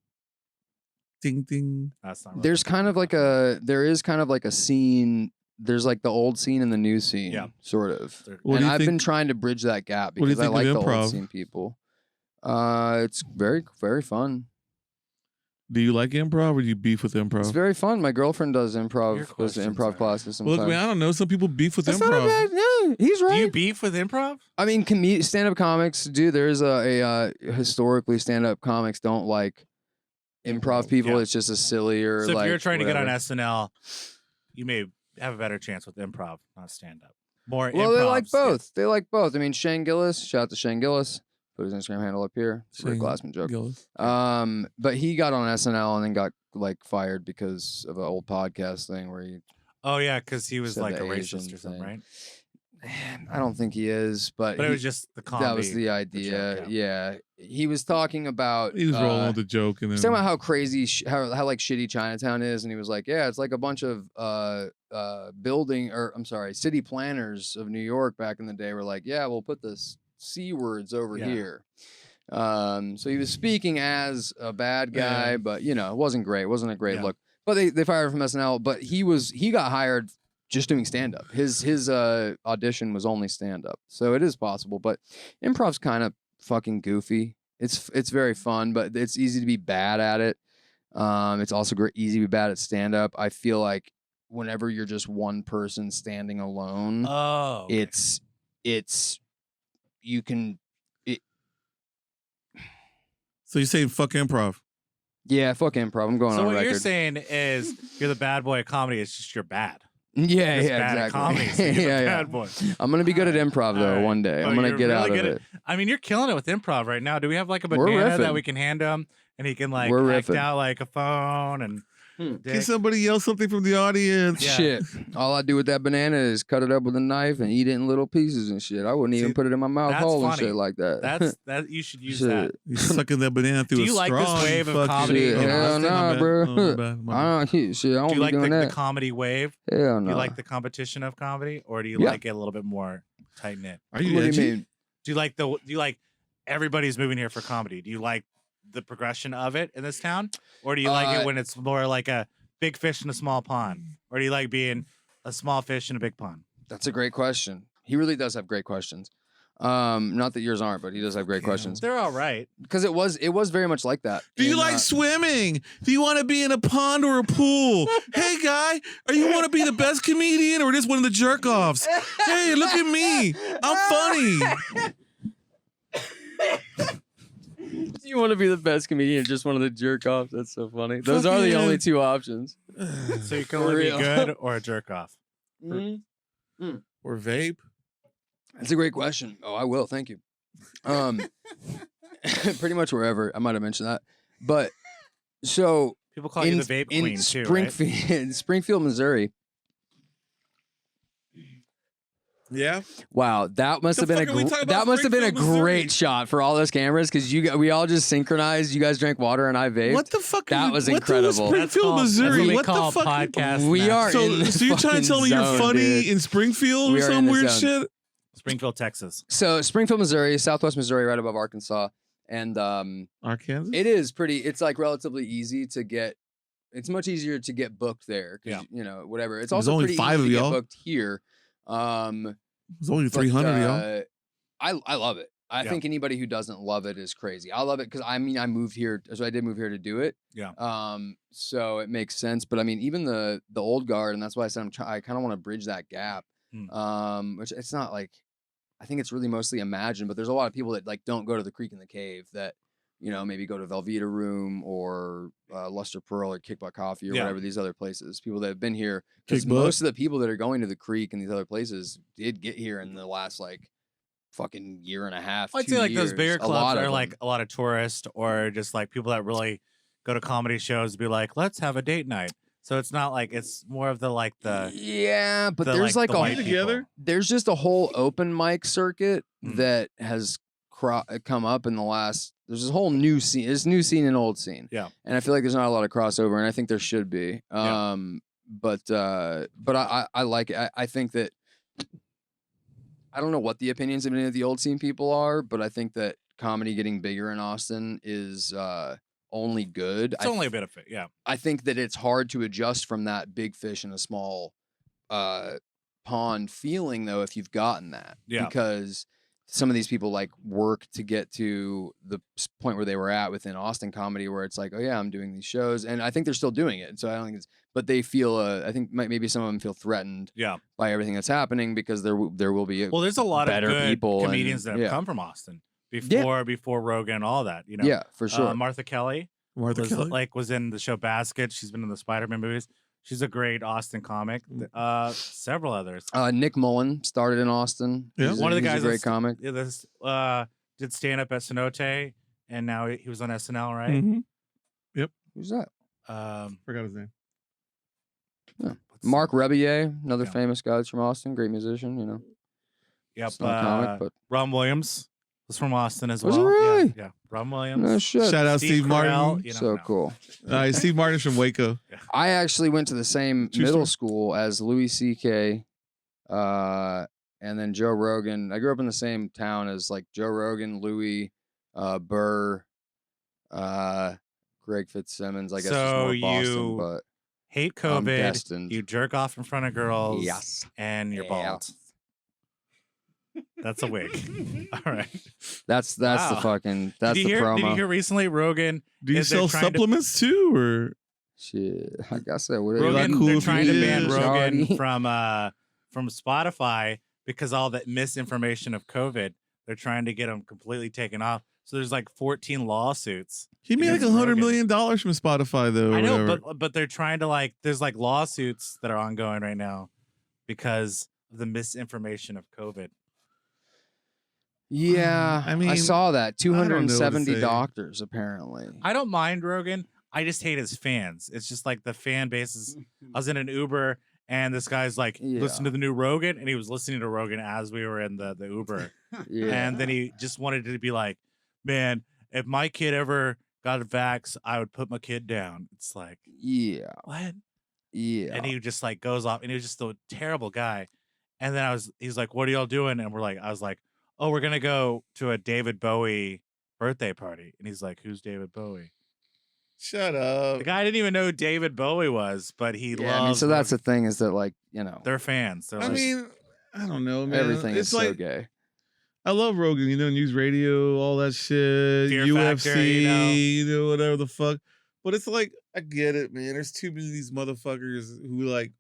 Ding ding. That's not. Really There is kind of like a scene. There's like the old scene and the new scene, Yeah. sort of. There- What And do you I've think- been trying to bridge that gap What do you because I think like of the improv? old scene people. It's very, very fun. Do you like improv or do you beef with It's improv? very fun. My girlfriend does Your goes to questions improv are- classes Well, sometimes. look, man, I don't know. Some people beef with That's not a improv. bad. No, he's Do you right. beef with improv? I mean, stand-up comics do. There's historically stand-up comics don't like improv people. Yeah. It's just a sillier. So if like, you're trying to get on whatever. SNL, you may have a better chance with improv, not stand up. More Well, they like improvs, both. yes. They like both. I mean, Shane Gillis. Shout out to Shane Gillis. Put his Instagram handle up here. It's a Rick Shane Glassman joke. Gillis. But he got on SNL and then got like fired because of an old podcast thing where he. Oh yeah, because he was Said like the a Asian racist or something, thing. right? I don't think he is, but But it he- was just the comedy. that was the idea. joke, yeah. He was talking about. He was rolling with the joke and He's then talking about how crazy, how like shitty Chinatown is, and he was like, "Yeah, it's like a bunch of city planners of New York back in the day were like, yeah, we'll put the C words over Yeah. here." So he was speaking as a bad guy, Yeah. but it wasn't great. It wasn't a great Yeah. look. But they fired him from SNL. But he got hired just doing stand up. His audition was only stand up, so it is possible. But improv's kind of fucking goofy. It's very fun, but it's easy to be bad at it. It's also easy to be bad at stand up. I feel like whenever you're just one person standing alone, Oh, okay. it's you can So you're saying fuck improv? yeah, fuck improv. I'm going So on what record. you're saying is you're the bad boy of comedy. It's just you're bad. Yeah, Just yeah, bad at exactly. comedy, so you're the yeah, yeah. bad boy. I'm gonna be good at improv though Alright. one day. Oh, I'm gonna you're get really out of good at- it. I mean, you're killing it with improv right now. Do we have like a We're banana that riffing. we can hand him and he can like We're act riffing. out like a phone and Can dick? somebody yell something from the audience? Yeah. Shit. All I do with that banana is cut it up with a knife and eat it in little pieces and shit. I wouldn't even See, put it in my mouth that's whole and funny. shit like that. That you should use Shit. that. You sucking that banana through Do a you like straw. this wave you of fucking- comedy Shit, in hell Austin? nah, My bad. bro. Oh, my bad, my bad. I Do won't you be like doing the that. comedy wave? Hell Do no. you like the competition of comedy, or do you Yeah. like it a little bit more tight knit? Are you What do edgy? you mean? Do you like everybody's moving here for comedy? Do you like the progression of it in this town, or do you like it when it's more like a big fish in a small pond, or do you like being a small fish in a big pond? That's a great question. He really does have great questions. Not that yours aren't, but he does have great questions. They're all right. Because it was very much like that. Do you in, like swimming? Do you want to be in a pond or a pool? Hey, guy, or you want to be the best comedian or just one of the jerk offs? Hey, look at me. I'm funny. Do you want to be the best comedian or just one of the jerk offs? That's so funny. Those are the Fucking- only two options. So you can For only be real. good or a jerk off. Or vape. That's a great question. Oh, I will. Thank you. Pretty much wherever. I might have mentioned that. But so People call you the vape in queen too, right? Springfield, in Springfield, Missouri. Yeah. Wow, that must The have been fuck are we talking about that must have been a Springfield, Missouri? great shot for all those cameras because we all just synchronized. You guys drank water and I vaped. What the fuck? That was what incredible. Springfield, That's Missouri. what we What call the fuck? podcast. We are So, in the so you're trying to tell me fucking you're zone, funny dude. in Springfield We or are in some the weird zone. shit? Springfield, Texas. So Springfield, Missouri, Southwest Missouri, right above Arkansas, and Arkansas. it is pretty. It's like relatively easy to get. It's much easier to get booked there. 'Cause, you know, whatever. It's There's also only pretty 5 easy of to y'all. get booked here. It's only 300 of y'all. I love it. I Yeah. think anybody who doesn't love it is crazy. I love it because I moved here, so I did move here to do it. Yeah. So it makes sense. But I mean, even the old guard, and that's why I said I kind of want to bridge that gap. Which it's not like, I think it's really mostly imagined, but there's a lot of people that like don't go to the Creek and the Cave that, you know, maybe go to Velveeta Room or Luster Pearl or Kick Butt Coffee or Yeah. whatever these other places. People that have been here, because Kick Butt. most of the people that are going to the Creek and these other places did get here in the last like fucking year and a half. I'd 2 say like years. those bigger A lot clubs of are like them. a lot of tourists or just like people that really go to comedy shows to be like, let's have a date night. So it's not like, it's more of the like the Yeah, but the, there's like the a white people. together? there's just a whole open mic circuit Mm. that has come up in the last. There's this whole new scene. There's new scene and old scene. Yeah. And I feel like there's not a lot of crossover, and I think there should be. Yeah. But I like it. I think that I don't know what the opinions of any of the old scene people are, but I think that comedy getting bigger in Austin is only good. It's only a benefit, yeah. I think that it's hard to adjust from that big fish in a small pond feeling, though, if you've gotten that. Yeah. Because some of these people like work to get to the point where they were at within Austin comedy, where it's like, oh yeah, I'm doing these shows, and I think they're still doing it. So I don't think it's, but they feel, I think maybe some of them feel threatened Yeah. by everything that's happening because there will be Well, there's a lot of better good people and- comedians that have yeah. come from Austin before Rogan and all that, you know. yeah, for sure. Martha Kelly Martha was Kelly. was in the show Basket. She's been in the Spider-Man movies. She's a great Austin comic. Several others. Nick Mullen started in Austin. Yeah. He's One of the he's guys a great that's- comic. Yeah, this did stand up at Cenote, and now he was on SNL, right? Mhm. Who's that? Forgot his name. Mark Rebier, another Yeah. famous guy that's from Austin, great musician, you know. Yep. It's not a comic, but Ron Williams was from Austin as Was he well. really? Yeah. Ron Williams. no shit. Shout out Steve Martin. Carell, you know, So no. cool. Steve Martin's from Waco. I actually went to the same True middle story. school as Louis C.K. And then Joe Rogan. I grew up in the same town as like Joe Rogan, Louis, Burr, Greg Fitzsimmons. I guess So is more Boston, you- but Hate I'm COVID. destined. You jerk off in front of girls. Yes. And you're Yeah. bald. That's a wig. All right. That's the Wow. fucking that's did the you hear? promo. Did you hear recently Rogan? Do you Is they're sell trying to- supplements too, or Shit, I guess I would. Rogan- Rogan, cool they're if trying you to did, ban Rogan Shawty. from Spotify because all that misinformation of COVID. They're trying to get him completely taken off. So there's like 14 lawsuits. he made like Against $100 Rogan. million from Spotify though? I or know, whatever. but they're trying to like. There's like lawsuits that are ongoing right now because of the misinformation of COVID. Yeah, I I mean, saw that. I don't know what to 270 say. doctors apparently. I don't mind Rogan. I just hate his fans. It's just like the fan base is. I was in an Uber and this guy's like, Yeah. listen to the new Rogan, and he was listening to Rogan as we were in the Uber, Yeah. and then he just wanted to be like, man, if my kid ever got a vax, I would put my kid down. It's like, yeah, what? yeah. And he just like goes off, and he was just a terrible guy. And then he's like, what are y'all doing? And I was like, oh, we're gonna go to a David Bowie birthday party. And he's like, who's David Bowie? Shut up. The guy didn't even know who David Bowie was, but he Yeah, loves. I mean, so that's the Rogan. thing is that like, you know, They're fans. They're I like, mean, I don't know, man. Everything it's is like, so gay. I love Rogan, news radio, all that shit, Fear UFC, Factor, you know. whatever the fuck. But it's like, I get it, man. There's too many of these motherfuckers who like,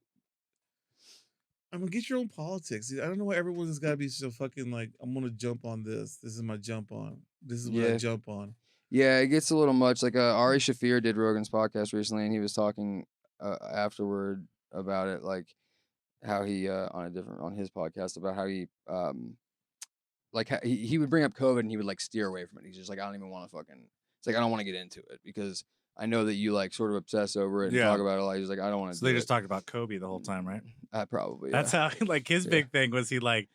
I'm gonna get your own politics. I don't know why everyone's got to be so fucking like, I'm gonna jump on this. This is my jump on. This is what I Yeah. jump on. Yeah, it gets a little much. Like Ari Shafir did Rogan's podcast recently, and he was talking afterward about it, like how he on his podcast about how he like he would bring up COVID and he would like steer away from it. He's just like, I don't even want to fucking. It's like I don't want to get into it because I know that you like sort of obsess over it and Yeah. talk about it a lot. He's like, I don't want to. So they just talked about Kobe the whole time, right? Probably. That's Yeah. how like his big thing was he like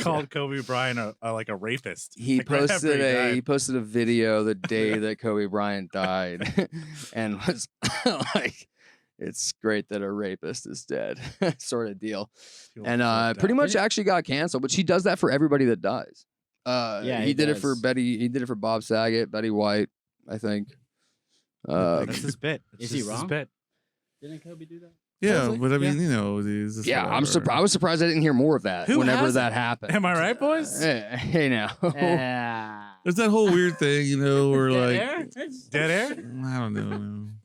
called Kobe Bryant a rapist. He Like, right after he died. posted a video the day that Kobe Bryant died, and was like, "It's great that a rapist is dead," sort of deal. People And flipped pretty out. much actually got canceled, but she does that for everybody that dies. Yeah, he he did it for does. Betty. He did it for Bob Saget, Betty White, I think. That's his bit. It's Is he just his wrong? bit. Didn't Kobe do that? Yeah, Honestly, but I mean, yeah. these. Yeah, I was surprised I didn't hear more of that Who whenever hasn't? that happened. Am I right, boys? Hey now. There's that whole weird thing, where like, Dead air? I don't know, man.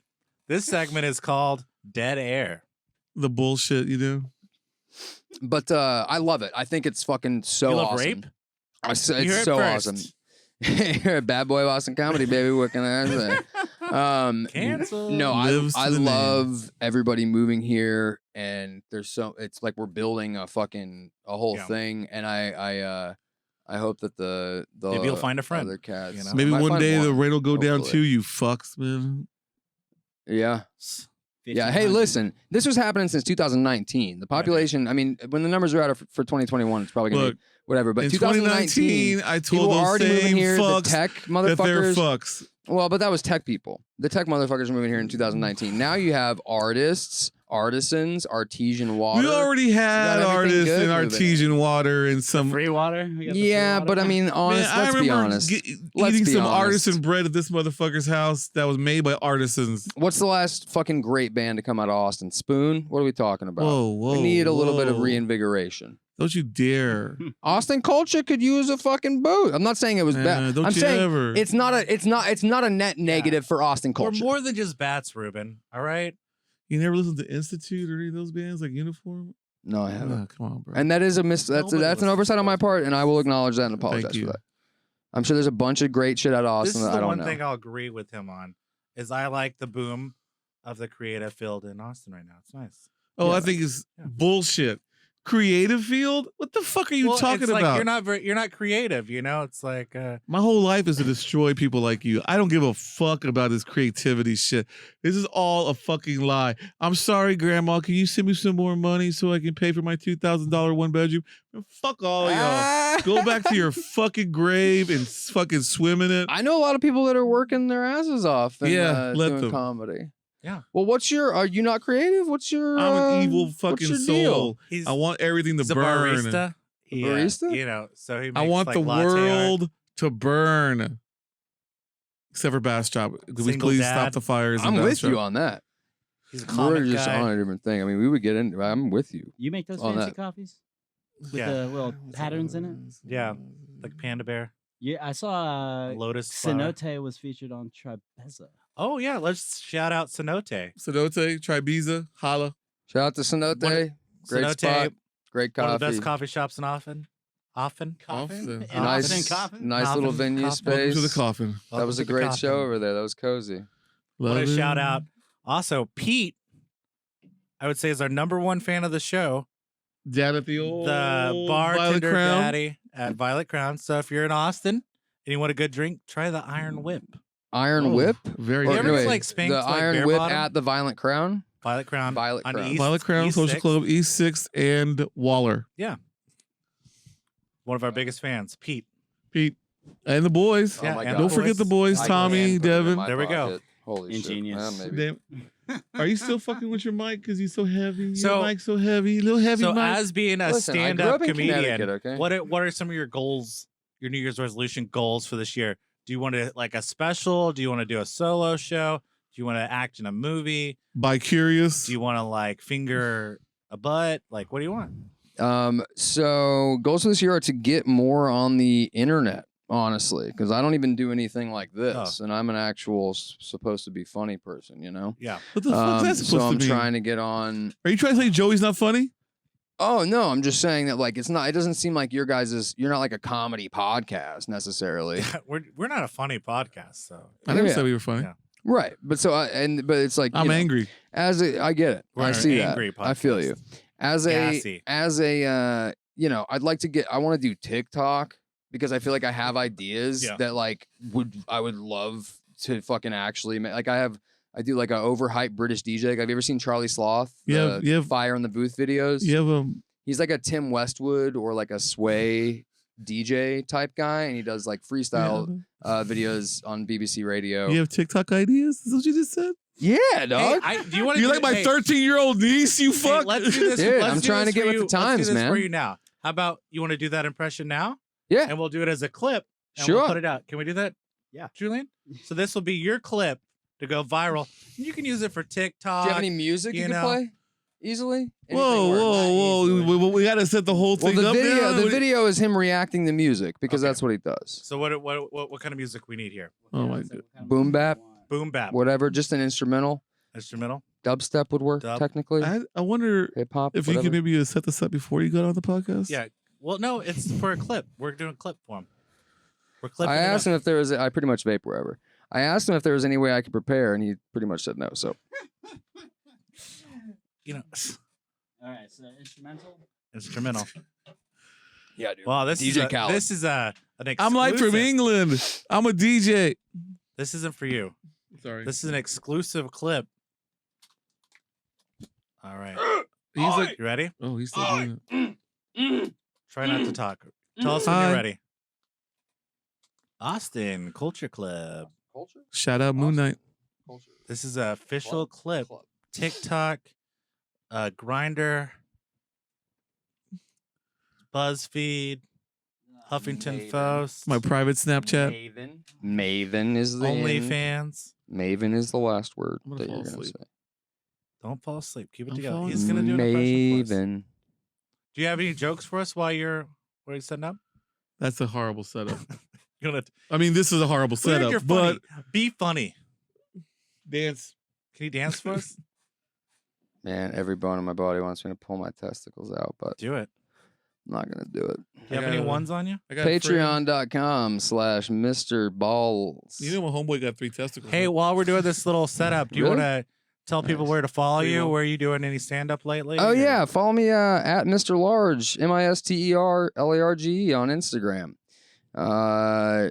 This segment is called Dead Air. The bullshit, But I love it. I think it's fucking so You love awesome. rape? It's You heard it so first. awesome. You're a bad boy Boston comedy, baby. What can I say? Cancel. No, Lives I to the name. love everybody moving here, and it's like we're building a whole Yeah. thing, and I hope that the Maybe you'll find a friend, other cats. you know? Maybe I might one find day the one, rate will go down hopefully. too, you fucks, man. Yeah. Yeah. Hey, listen, this was happening since 2019. The population, I mean, when the numbers are out for 2021, it's probably going to Look, be whatever. But in 2019, 2019, I people told were those already moving same here. The fucks tech that they're motherfuckers. fucks. Well, but that was tech people. The tech motherfuckers are moving here in 2019. Now you have artists, artisans, artesian water. We already had everything artists good in moving. artesian water and some. Free water? We got the free Yeah, water? but I mean, honest. Man, I Let's be remember honest. eating be some honest. artisan bread at this motherfucker's house that was made by artisans. What's the last fucking great band to come out of Austin? Spoon? What are we talking about? Whoa, we need a little bit of whoa. reinvigoration. Don't you dare! Austin culture could use a fucking boot. I'm not saying it was bad. Don't I'm you saying ever? it's not a net negative for Austin We're culture. more than just bats, Ruben. All right? You never listened to Institute or any of those bands like Uniform? No, I haven't. Oh, come on, bro. And that is that's Nobody an listens oversight to on my those part, and I will bands. acknowledge that and apologize Thank you. for that. I'm sure there's a bunch of great shit out of This Austin is that I the don't one know. thing I'll agree with him on is I like the boom of the creative field in Austin right now. It's nice. Oh, Yeah. I think it's Yeah. bullshit. Creative field? What the fuck are you Well, talking it's about? like you're not creative, you know? It's like My whole life is to destroy people like you. I don't give a fuck about this creativity shit. This is all a fucking lie. I'm sorry, Grandma. Can you send me some more money so I can pay for my $2,000 one bedroom? Fuck all y'all. Go back to your fucking grave and fucking swim in it. I know a lot of people that are working their asses off and Yeah, let doing them. comedy. Yeah. Well, are you not creative? What's your I'm an evil what's fucking your soul. deal? he's I want everything to he's a burn. barista. Yeah, barista? you know, so he makes I want like the latte art. world to burn. Except for Bastrop. Could we Single please dad. stop the fires? in I'm with Bastrop? you on that. He's a We're comic just guy. on a different thing. I mean, we would get into. I'm with you. You make those On fancy that. coffees? With Yeah. the little patterns in it? Yeah, like Panda Bear, Yeah, I saw Lotus flower. Cenote was featured on Tribeza. Oh yeah, let's shout out Cenote. Cenote, Tribiza, holla. Shout out to Cenote. Great Cenote, spot. Great one coffee. of the best coffee shops in Often. Coffin. In nice, Austin, Coffin? nice little Coffin, venue Coffin. Welcome space. to the coffin. That Welcome was to a the great Coffin. show over there. That was cozy. Want to Love shout it. out also Pete. I would say is our number one fan of the show, Down at the old the Violet bartender Crown. daddy at Violet Crown. So if you're in Austin and you want a good drink, try the Iron Whip. Iron Oh, Whip. Very You good. ever no, just, wait, like, spanked, the like, Iron bare Whip bottom? at the Violent Crown. Violet Crown. Violet on Crown. East, Violet Crown East Social 6th. Club, East 6th, and Waller. One of our biggest fans, Pete. Pete. And the boys. Yeah, oh my and God. Don't forget the boys, I Tommy, can put it in Devin. my There we go. pocket. Holy Ingenious. shit. Maybe. Damn. Are you still fucking with your mic because he's so heavy? Your So- mic's so heavy. Little heavy So mic. as being a Listen, I grew stand-up up in comedian, Connecticut, okay? what are some of your goals, your New Year's resolution goals for this year? Do you want to like a special? Do you want to do a solo show? Do you want to act in a movie? Bi-curious. Do you want to like finger a butt? Like, what do you want? So goals for this year are to get more on the internet, honestly, because I don't even do anything like this, and I'm an actual supposed to be funny person, you know. Yeah. What the fuck is that So supposed I'm to mean? trying to get on. Are you trying to say Joey's not funny? Oh no, I'm just saying that like it's not. It doesn't seem like you're not like a comedy podcast necessarily, We're not a funny podcast, so I never Yeah. said we were funny. Yeah. right? But it's like I'm angry. I get it. We're I an see that. angry I feel podcast. you. As Gassy. a I'd like to get. I want to do TikTok because I feel like I have ideas Yeah. that like I would love to fucking actually make. Like I do like a overhyped British DJ. Like, have you ever seen Charlie Sloth? Yeah, The yeah. Fire in the Booth videos. You have He's like a Tim Westwood or like a Sway DJ type guy, and he does like freestyle videos on BBC Radio. you have TikTok ideas? Is that what you just said? Yeah, Hey, dog. do you want to? You're like my 13-year-old niece. You fuck. Hey, let's do this. Dude, let's I'm do trying this to get for with you. the times, let's do this man. For you now. How about you want to do that impression now? Yeah. And we'll do it as a clip. And Sure. We'll put it out. Can we do that? Yeah. Julian. So this will be your clip to go viral. You can use it for TikTok. Do you have any music you you can know. play easily? Whoa, Anything works. whoa. We got to set the whole Well, thing the up video, now. the video is him reacting to music because Okay. that's what he does. So what kind of music we need here? Oh my So God. what kind of Boom music bap. you want? Boom bap. Whatever, just an instrumental. Instrumental. Dubstep would work Dub. technically. I wonder Hip hop. if you could maybe set this up before you got on the podcast. Yeah. Well, no, it's for a clip. We're doing a clip for him. We're clipping. I asked him if there was. I pretty much vape wherever. I asked him if there was any way I could prepare, and he pretty much said no. So You know, All right, so instrumental. instrumental. yeah, dude. Wow, this DJ is Khaled. this is an exclusive. I'm like from England. I'm a DJ. This isn't for you. Sorry. This is an exclusive clip. All right. He's like, You ready? oh, he's still doing it. Try not to talk. Tell us when Hi. you're ready. Austin Culture Club. Culture. Shout out Moon Knight. Culture. This is an official clip. Club. TikTok, Grinder, BuzzFeed, Huffington Maven. Post, My private Snapchat. Maven is the OnlyFans. Maven is the last word I'm gonna that fall you're gonna asleep. say. Don't fall asleep. Keep it I'm together. falling He's gonna do an impression for us. Maven. Do you have any jokes for us while you're setting up? That's a horrible setup. You're gonna I mean, this is a horrible Weird, setup, you're but funny. Be funny. dance. Can you dance for us? Man, every bone in my body wants me to pull my testicles out, but Do it. I'm not gonna do it. Do you have any gotta- ones on you? I got a friend- Patreon.com/Mr. Balls. You know my homeboy got 3 testicles. Hey, huh? while we're doing this little setup, do you Really? want to tell people Nice. where to follow So you you? want- Where are you doing any stand up lately? Oh or- yeah, follow me at Mr. Large, MisterLarge on Instagram.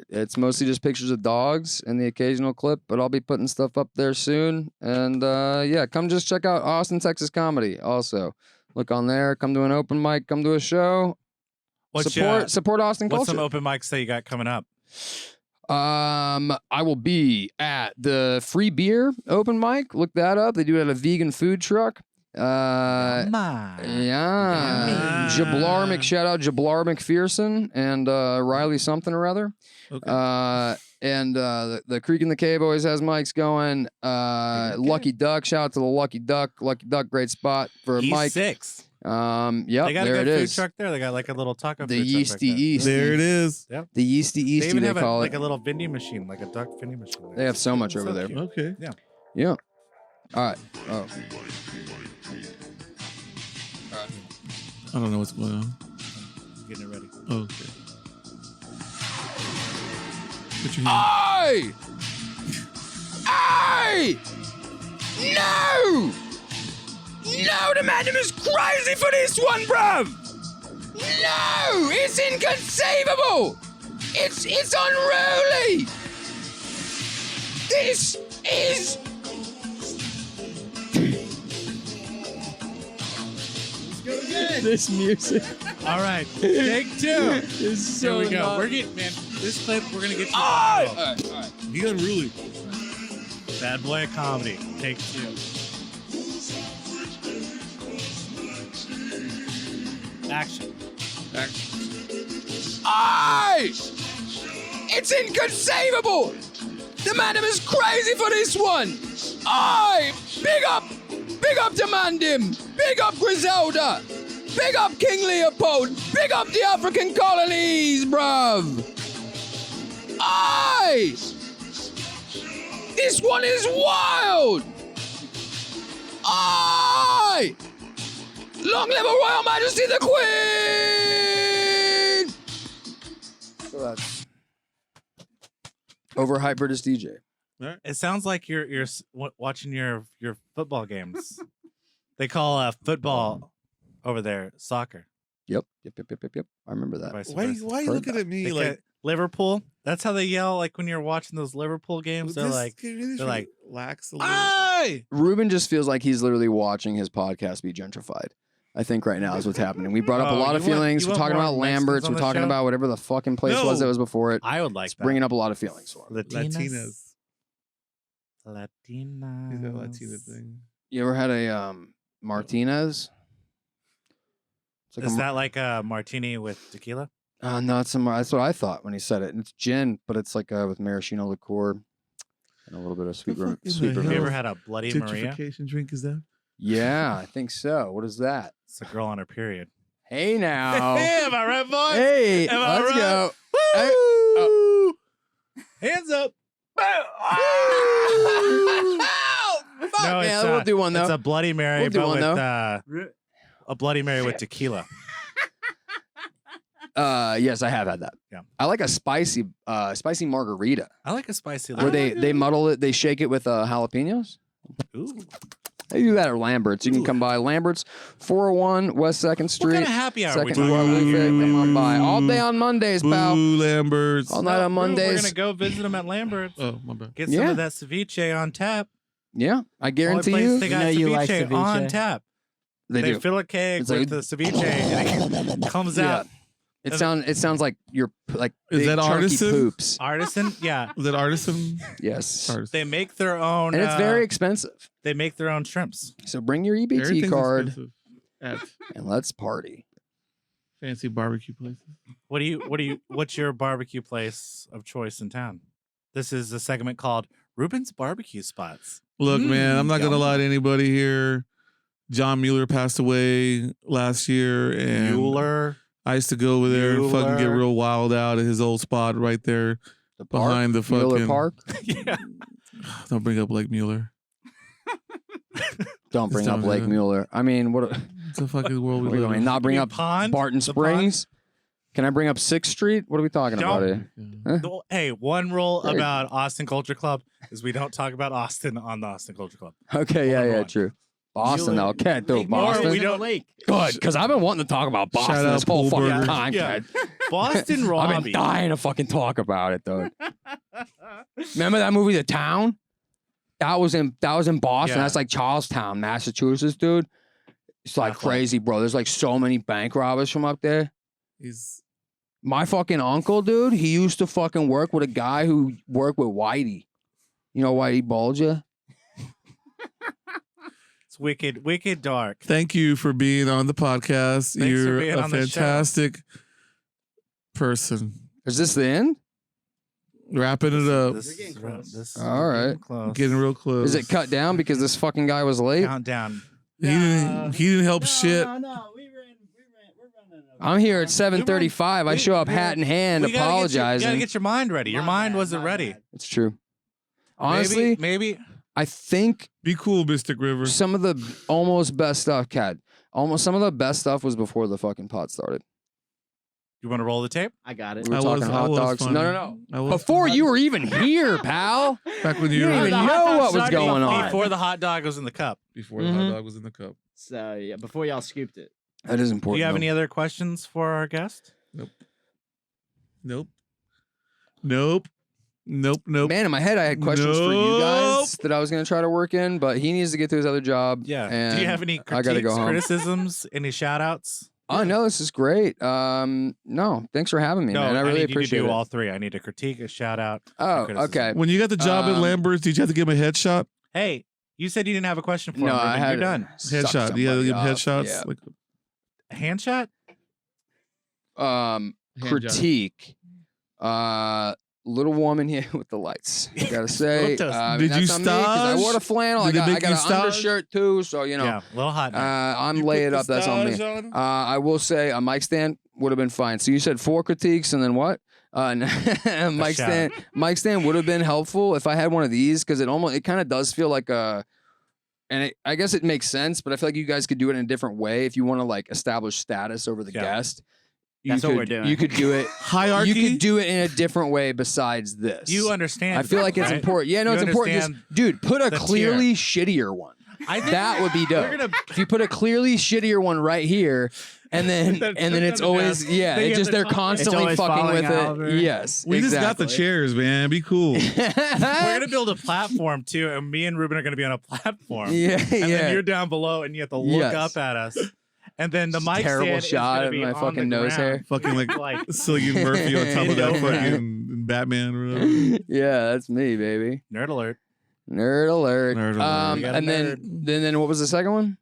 It's mostly just pictures of dogs and the occasional clip, but I'll be putting stuff up there soon. And yeah, come just check out Austin, Texas comedy. Also, look on there. Come to an open mic. Come to a show. What's Support Austin What's some culture. open mics that you got coming up? I will be at the Free Beer open mic. Look that up. They do it at a vegan food truck. Yeah. Jablar shout out Jablar McPherson and Riley something or other. Okay. And the Creek in the Cave always has mics going. Lucky Duck, shout out to the Lucky Duck. Lucky Duck, great spot for a mic. E6. Yep, They got there a it good food is. truck there. They got like a little taco The food truck Yeasty back there. East. there it is. The Yeasty They Easty, even they have call like it. a little vending machine, like a duck vending machine. They have so much So over there. cute. Okay. Yeah. All right. Oh. I don't know what's going on. Getting it ready. Oh, okay. Put your hand. Hey! Hey! No! No, the madam is crazy for this one, bruv! No! It's inconceivable! It's unruly! This is... This music All right, take 2. is Here so we go. not- We're getting, man. This clip, we're gonna get you. Oh! viral. All right, all right. Be unruly. Bad boy of comedy. Take 2. Action. Aye! It's inconceivable! The madam is crazy for this one! Aye! Big up the mandim! Big up Griselda! Big up King Leopold. Big up the African colonies, bruv. Aye! This one is wild! Aye! Long live her Royal Majesty the Queen! So that's overhyped British DJ. It sounds like you're watching your football games. They call football over there soccer. Yep. I remember that. Vice Why versa. are you looking at me They like get Liverpool? That's how they yell like when you're watching those Liverpool games. They're like, lax a little. "Aye!" Ruben just feels like he's literally watching his podcast be gentrified. I think right now is what's happening. We brought up a lot of feelings. We're talking about Lambert's. We're talking about whatever the fucking place was that was before it. I would like It's that. bringing up a lot of feelings for him. Latinas. Latinas. He's got a Latina thing. You ever had a Martinez? It's like Is that like a martini with tequila? no, that's what I thought when he said it. And it's gin, but it's like with maraschino liqueur and a little bit of sweet The fuck in sweet the Have you hell? ever vermouth. had a Bloody Maria? Gentrification drink is that? Yeah, I think so. What is that? It's a girl on her period. Hey now. Am I right, boy? Hey, Am I let's right? go. Woo! Hands up. Fuck, No, man, it's we'll do one though. It's a Bloody Mary, We'll do but one, with though. a Bloody Mary with tequila. Yes, I have had that. Yeah. I like a spicy margarita I like a spicy. where lemon. they muddle it, they shake it with jalapenos. Ooh. They do that at Lambert's. You can come by Lambert's, 401 West 2nd What Street. kind of happy hour are we Second talking floor, about? Leaf It. Come on by. All day on Mondays, pal. Boo, Lamberts. All night on We're Mondays. gonna go visit them at Lambert's. Oh, my bad. Get some Yeah. of that ceviche on tap. Yeah, I Only guarantee place you. they You got know you like ceviche on ceviche. tap. They do. fill a keg It's with like- the ceviche and it comes Yeah. out. It sounds like you're like Is big that chunky artisan? poops. Artisan, yeah. Is that artisan? Yes. Artisan. They make their own. And it's very expensive. They make their own shrimps. So bring your EBT Everything's card expensive at and let's party. fancy barbecue places. What's your barbecue place of choice in town? This is a segment called Rubin's Barbecue Spots. Look, man, I'm not gonna yum. lie to anybody here. John Mueller passed away last year, and Mueller. I used to go over there and fucking get Mueller. real wild out at his old spot right there The park, behind the Mueller fucking Park. Yeah. Don't bring up Lake Mueller. Don't bring Just up don't Lake do it. Mueller. I mean, what? It's a fucking world we What are we live going? in. Not bring You up pond? Barton The pond? Springs? Can I bring up 6th Street? What are we talking about Don't. here? Hey, one rule Very- about Austin Culture Club is we don't talk about Austin on the Austin Culture Club. Okay, yeah, Hold yeah, on. true. Boston, though. Can't do Make more Boston. we in the don't- lake. Good, because I've been wanting to talk about Boston Shout out this whole Pool fucking Burgers. time, Yeah. kid. Boston I've Robbie. been dying to fucking talk about it, dude. Remember that movie, The Town? That was in Boston. Yeah. That's like Charlestown, Massachusetts, dude. It's like Catholic. crazy, bro. There's like so many bank robbers from up there. He's My fucking uncle, dude, he used to fucking work with a guy who worked with Whitey. You know Whitey Bulger? It's wicked dark. thank you for being on the podcast. Thanks for You're being a on the show. fantastic person. Is this the end? Wrapping it up. This We're getting is- close. this- All we're right. getting close. Getting real close. Is it cut down because this fucking guy was late? Countdown. He didn't help shit. No, we're running. I'm here at 7:35. I show up hat in hand, You gotta apologizing. get your mind ready. Your mind wasn't ready. It's true. Honestly, maybe I think Be cool, Mystic River. some of the almost best stuff, Cat. Almost some of the best stuff was before the fucking pot started. you want to roll the tape. I got it. We were talking hot dogs. funny. No. I was Before funny. you were even here, pal. back when You you didn't were even The hot know dog what was started going on. Before the hot dog was in the cup. before the Mhm. hot dog was in the cup. So yeah, before y'all scooped it. That is Do important. you have though. any other questions for our guest? Nope. Man, in my head, I had questions for you guys that I was going to try to work in, but he needs to get to his other job. Yeah. And Do you have any I gotta critiques, go home. criticisms, any shout outs? Oh, no, this is great. No, thanks for having me, man. I really need appreciate you to do it. all three. I need a critique, a shout out. Oh, criticism. okay. When you got the job at Um, Lambert's, did you have to give him a headshot? Hey, you said you didn't have a question for No, him. I Ruben. had You're done. suck Headshot. You had to somebody give him up. headshots. Yeah. Like A hand shot? hand job. Critique. little warm in here with the lights. I gotta say, Little toasty. Did you that's on me 'cause I wore the stage? flannel. Did I it make got you an stage? undershirt too, so you know. Yeah, a little hot. Now. I'm You laying put up. That's on me. stage on? I will say a mic stand would have been fine. So you said 4 critiques and then what? Mic stand. Mic stand would have been helpful if I had one of these because it kind of does feel like a. And I guess it makes sense, but I feel like you guys could do it in a different way if you want to like establish status over the guest. That's what we're doing. You could do it. Hierarchy. You could do it in a different way besides this. You understand? I feel like it's right? important. Yeah, no, You it's important. Just, understand dude, put a the clearly shittier one. I think That would be dope. We're gonna If you put a clearly shittier one right here, and then Then it's put it always down. yeah, Then you it's have just the they're top. constantly always fucking falling with it. over. Yes, We just got the exactly. chairs, man. Be cool. we're gonna build a platform too, and me and Ruben are gonna be on a platform. Yeah, And yeah. then you're down below, and you have to look Yes. up at us. And then the Just a mic terrible stand shot is gonna of be my on fucking the nose hair. ground. Fucking like Like Cillian Murphy on top of that Over. fucking Batman or whatever. Yeah, that's me, baby. nerd alert. Nerd alert. Nerd alert. We got a And then what was the second one?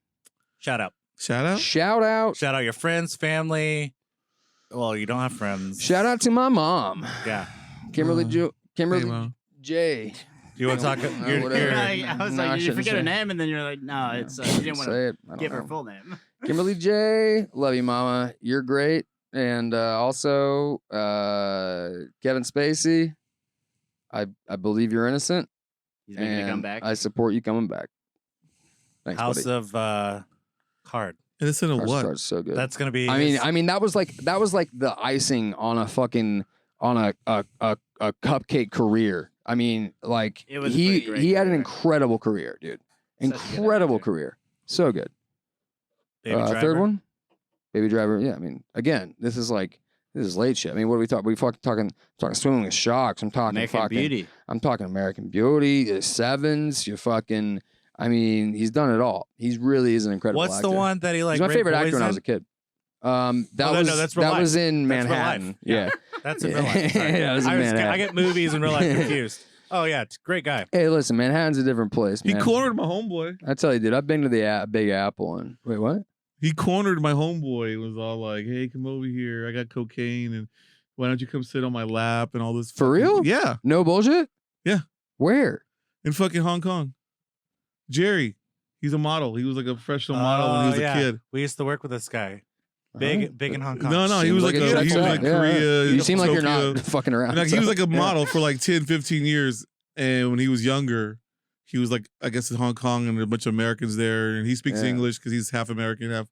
Shout out. Shout out. Shout out. Shout out your friends, family. Well, you don't have friends. Shout out to my mom, Yeah. Kimberly. Hey, Kimberly Mom. J. You want to talk? whatever. You're, I was No, I like, did you shouldn't forget her say. name? And then you're like, no, it's you didn't want Say to it. I don't give her know. full name. Kimberly J. Love you, mama. You're great. And also Kevin Spacey. I believe you're innocent. He's making a and comeback. I support you coming back. Thanks, House buddy. of Card. Innocent of Our what? star's so good. That's gonna be. I mean that was like the icing on a fucking on a cupcake career. I mean, like It was a pretty great he had an career. incredible career, dude. Such a good Incredible actor. career. So good. Baby Driver. Third one, Baby Driver. Yeah, I mean, again, this is late shit. I mean, what are we talking? We fucking talking Swimming with Sharks. I'm talking American fucking. Beauty. I'm talking American Beauty. The Sevens. You fucking. I mean, he's done it all. He really is an incredible. What's actor. the one that he like? He's my raped favorite actor boys when I was a in? kid. That Oh, no, was that's real that life. was in That's real life. Manhattan. Yeah. That's in real life. Sorry. Yeah, it was in Manhattan. I get movies in real life confused. Oh yeah, it's a great guy. Hey, listen, Manhattan's a different place. He Man. cornered my homeboy. I tell you, dude, I've been to the Big Apple and wait, what? He cornered my homeboy. It was all like, "Hey, come over here. I got cocaine, and why don't you come sit on my lap and all this." For fucking-" real? Yeah, No bullshit. Yeah. Where? in fucking Hong Kong. Jerry, he's a model. He was like a professional model when he was yeah. a kid. We used to work with this guy. Big in Hong Kong. No, he Seems was like like it he checks was out. like Yeah, Korea. You seem like you're Tokyo. not fucking around. Like, he so. was like a model for like 10, 15 years. And when he was younger, he was like, I guess in Hong Kong and a bunch of Americans there. And he speaks Yeah. English because he's half American, half.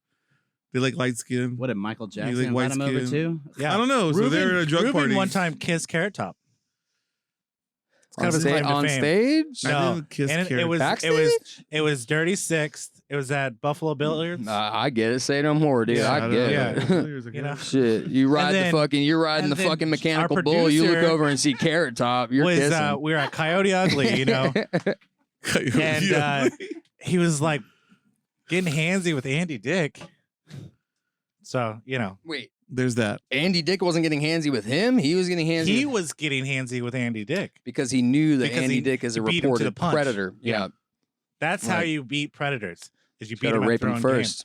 They like light skin. What did Michael like Jackson white invite him over skin. to? Yeah. I don't know. So they're at a drug Rubin party. one time kissed Carrot Top. It's kind on, of his sta- claim to on fame. stage. I No, didn't kiss and Carrot. Backstage? it was Dirty Sixth. It was at Buffalo Billiards. I get it. Say no more, dude. Yeah, I don't get know. it. Years ago. You know? Shit, you ride then- you're riding and the then fucking our mechanical bull. You look producer over and see Carrot Top. You're was kissing. we were at Coyote Ugly, you know. And Yeah. he was like getting handsy with Andy Dick. So, you know, Wait, There's that. Andy Dick wasn't getting handsy with him. He was getting handsy he with- was getting handsy with Andy Dick. because he knew that Because Andy he Dick is a beat him to the reported punch. predator. Yeah. Yeah, That's how Right. you beat predators. Is you beat gotta them rape at him their own first.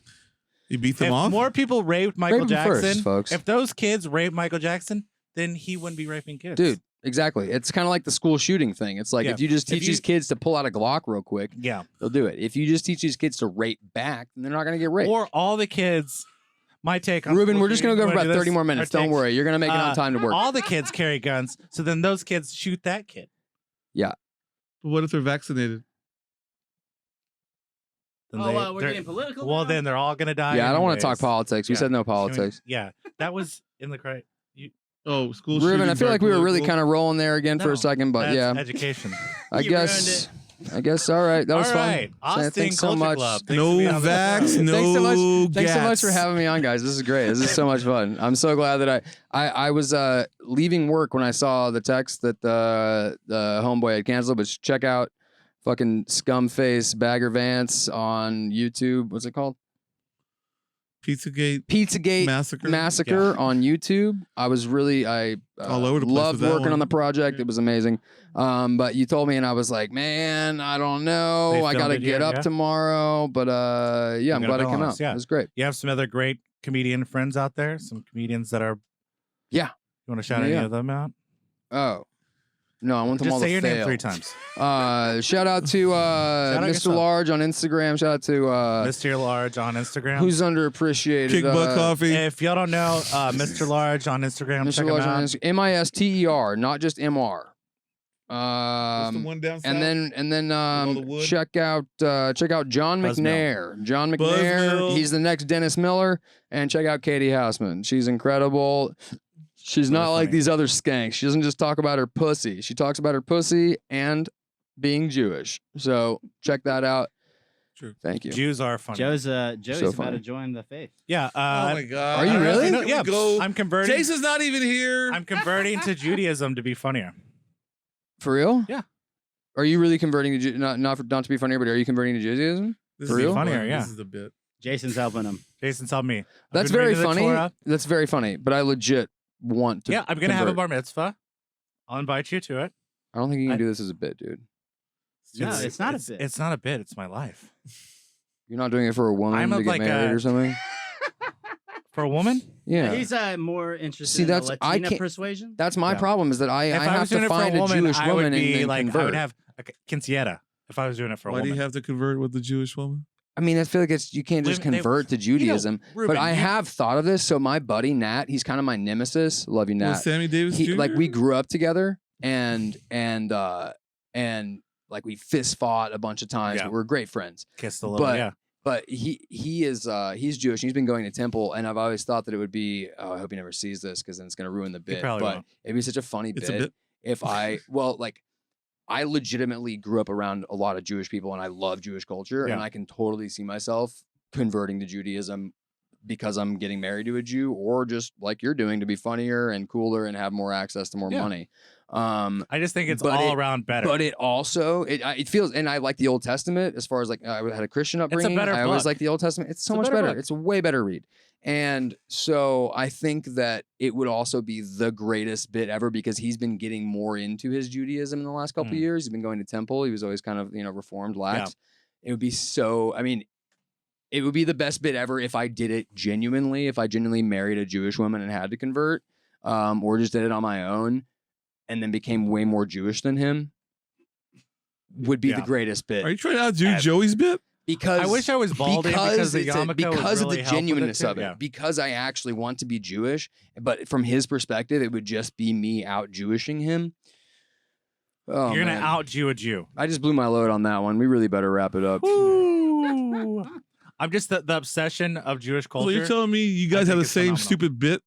You beat game. them If off. more people raped Michael Rape him Jackson, first, folks. if those kids raped Michael Jackson, then he wouldn't be raping kids. Dude, exactly. It's kind of like the school shooting thing. It's like Yeah. if you just If teach you- these kids to pull out a Glock real quick, Yeah. they'll do it. If you just teach these kids to rape back, then they're not going to get raped. Or all the kids. My take on Ruben, school we're just going to shooting, go for wanna about do 30 this? more Our minutes. Don't takes? worry. You're going to make it on time to work. All the kids carry guns, so then those kids shoot that kid. But what if they're vaccinated? Then We're they're- getting political. Well, now? then they're all gonna die. Yeah, I don't want to talk anyways. politics. We Yeah. said no Can we- politics. Yeah, that was in the credit. Oh, school Ruben, I shootings feel are like we were really political? kind of rolling there again for No, a second, but That's yeah, education. I You guess. I guess. All right, that was All right, fun. Austin Thanks so Culture much. Club. Thanks No for being on the vax, show. no Thanks so much. Thanks so much gats. for having me on, guys. This is great. This is so much fun. I'm so glad that I was leaving work when I saw the text that the homeboy had canceled. But check out fucking Scumface Bagger Vance on YouTube. What's it called? Pizzagate Massacre on YouTube. I was really All over the place loved with that working one. on the project. Yeah. It was amazing. But you told me and I was like, man, I don't know. They I filmed gotta it get here, up yeah? tomorrow. But yeah, I'm You're glad gonna it came bill out. us, yeah. It was great. You have some other great comedian friends out there. Some comedians that are. Yeah. You want to shout Yeah, any yeah. of them out? Oh. No, I want them Just all say to your fail. name 3 times. Shout out to out Mr. yourself. Large on Instagram. Shout out to Mr. Large on Instagram. who's underappreciated. Kick butt coffee. If y'all don't know, Mr. Large on Instagram, Mr. check Large him on out. Instagram. Mister, not just Mr. What's the one down south? And then all the wood? check out John Buzzmill. McNair. John McNair. Buzzmill. He's the next Dennis Miller. And check out Katie Houseman. She's incredible. She's Really not like funny. these other skanks. She doesn't just talk about her pussy. She talks about her pussy and being Jewish. So check that out. True. Thank you. Jews are funny. Joey's So about funny. to join the faith. Yeah. Oh my god. Are you really? Can we Yeah. go? I'm converting. Jason's not even here. I'm converting to Judaism to be funnier. For real? Yeah. Are you really converting to not to be funnier, but are you converting to Judaism? This For is real? funnier, fun. yeah. This is the bit. Jason's helping him. Jason, tell me. I've That's been very reading the funny. Torah. That's very funny. But I legit want to. Yeah, I'm gonna have a convert. bar mitzvah. I'll invite you to it. I don't think you can I- do this as a bit, dude. No, it's not a bit. It's not a bit. It's my life. You're not doing it for a woman I'm to of get like married a- or something. For a woman? Yeah. He's more interested See, in that's- the I Latina can't- persuasion. That's my Yeah. problem is that I If I have was doing to it for find a a woman, Jewish I would woman be and like, convert. I would have a quinceañera if I was doing it for a Why do woman. you have to convert with the Jewish woman? I mean, I feel like you can't just Women- they- convert to Judaism. Rubin, but I have thought of this. So my buddy Nat, he's kind of my nemesis. Love you, Nat. Well, Sammy Davis Jr. Like we grew up together and like we fist fought a bunch of times. Yeah. But we're great friends. Kissed a little. But- Yeah. But he's Jewish. He's been going to temple, and I've always thought that it would be. Oh, I hope he never sees this because then it's going to ruin the bit. probably But won't. it'd be such a funny It's a bit bit. if I I legitimately grew up around a lot of Jewish people, and I love Jewish culture, and Yeah. I can totally see myself converting to Judaism because I'm getting married to a Jew, or just like you're doing to be funnier and cooler and have more access to more Yeah. money. I just think it's but all it- around better. But it also it feels, and I like the Old Testament as far as like I had a Christian upbringing. better I always book. like the Old Testament. It's so It's a much better better. book. It's a way better read. And so I think that it would also be the greatest bit ever because he's been getting more into his Judaism in the last couple of years. He's been going to temple. He was always kind of reformed, lax. It would be so. I mean, it would be the best bit ever if I did it genuinely. If I genuinely married a Jewish woman and had to convert, or just did it on my own. And then became way more Jewish than him, would be the Yeah. greatest bit. Are you trying to outdo Joey's bit? Because I wish I was balding because the it's yarmulke because would of really the help with it genuineness too. of it. Yeah. Because I actually want to be Jewish, but from his perspective, it would just be me out Jewishing him. Oh, You're man. gonna out Jew a Jew. I just blew my load on that one. We really better wrap it up. Ooh. I'm just the obsession of Jewish culture. So you're telling me you I guys have think the it's same phenomenal. stupid bit?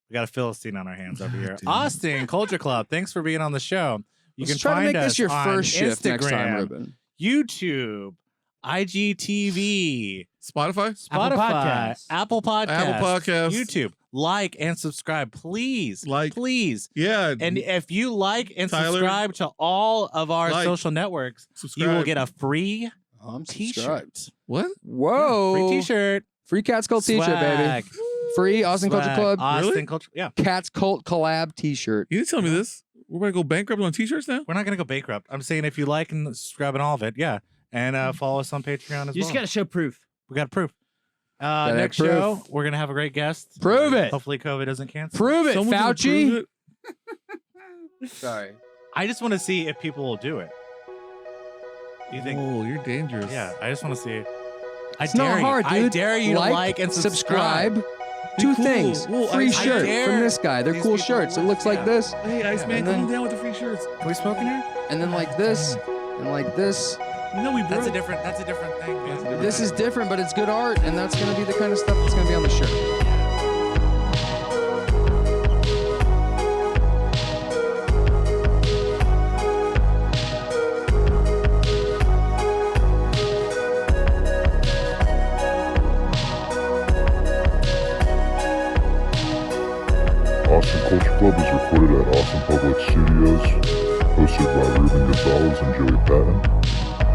We got a Philistine on our hands over here. Dude. Austin Culture Club, thanks for being on the show. You Let's can try to find make us this your on first shift Instagram, next time, Rubin. YouTube, IGTV, Spotify? Spotify, Podcasts. Apple Podcasts, Apple Podcasts. YouTube. Like and subscribe, please. Like. Please. Yeah. And if you like and Tyler, subscribe to all of our like, social networks, subscribe. you will get a free I'm t-shirt. subscribed. What? Whoa. Free t-shirt. Free Cats Cult t-shirt, baby. Swag. Free Austin Culture Swag. Club. Austin Really? Culture. Yeah. Cats Cult collab t-shirt. You didn't tell me this. We're going to go bankrupt on t-shirts now? We're not going to go bankrupt. I'm saying if you like and subscribe and all of it, yeah. And follow us on Patreon as You well. just got to show proof. We got proof. have Next proof. show, we're going to have a great guest. Prove it. Hopefully COVID doesn't cancel. Prove it, Someone's gonna Fauci. prove it? Sorry. I just want to see if people will do it. You think? Oh, you're dangerous. Yeah, I just want to see. It's not hard, dude. I dare you to like and subscribe. Two cool. things. Well, Free I shirt dare from this guy. They're these cool people shirts. It to looks like- like this, Hey, Iceman, And calm then- down with the free shirts. Can we smoke in here? and then like this, and like this. You know we broke. That's a different thing. Man. This is different, but it's good art, and that's gonna be the kind of stuff that's gonna be on the shirt. Austin Culture Club is recorded at Austin Public Studios, hosted by Ruben Gonzalez and Joey Patton,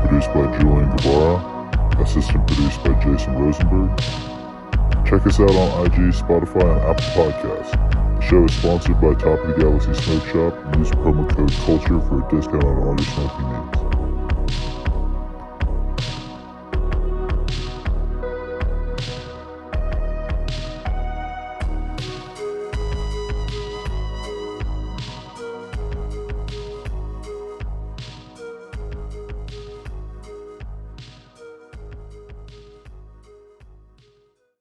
produced by Julian Guevara, assistant produced by Jason Rosenberg. Check us out on IG, Spotify, and Apple Podcasts. The show is sponsored by Top of the Galaxy Smoke Shop, and use promo code CULTURE for a discount on all your smoking needs.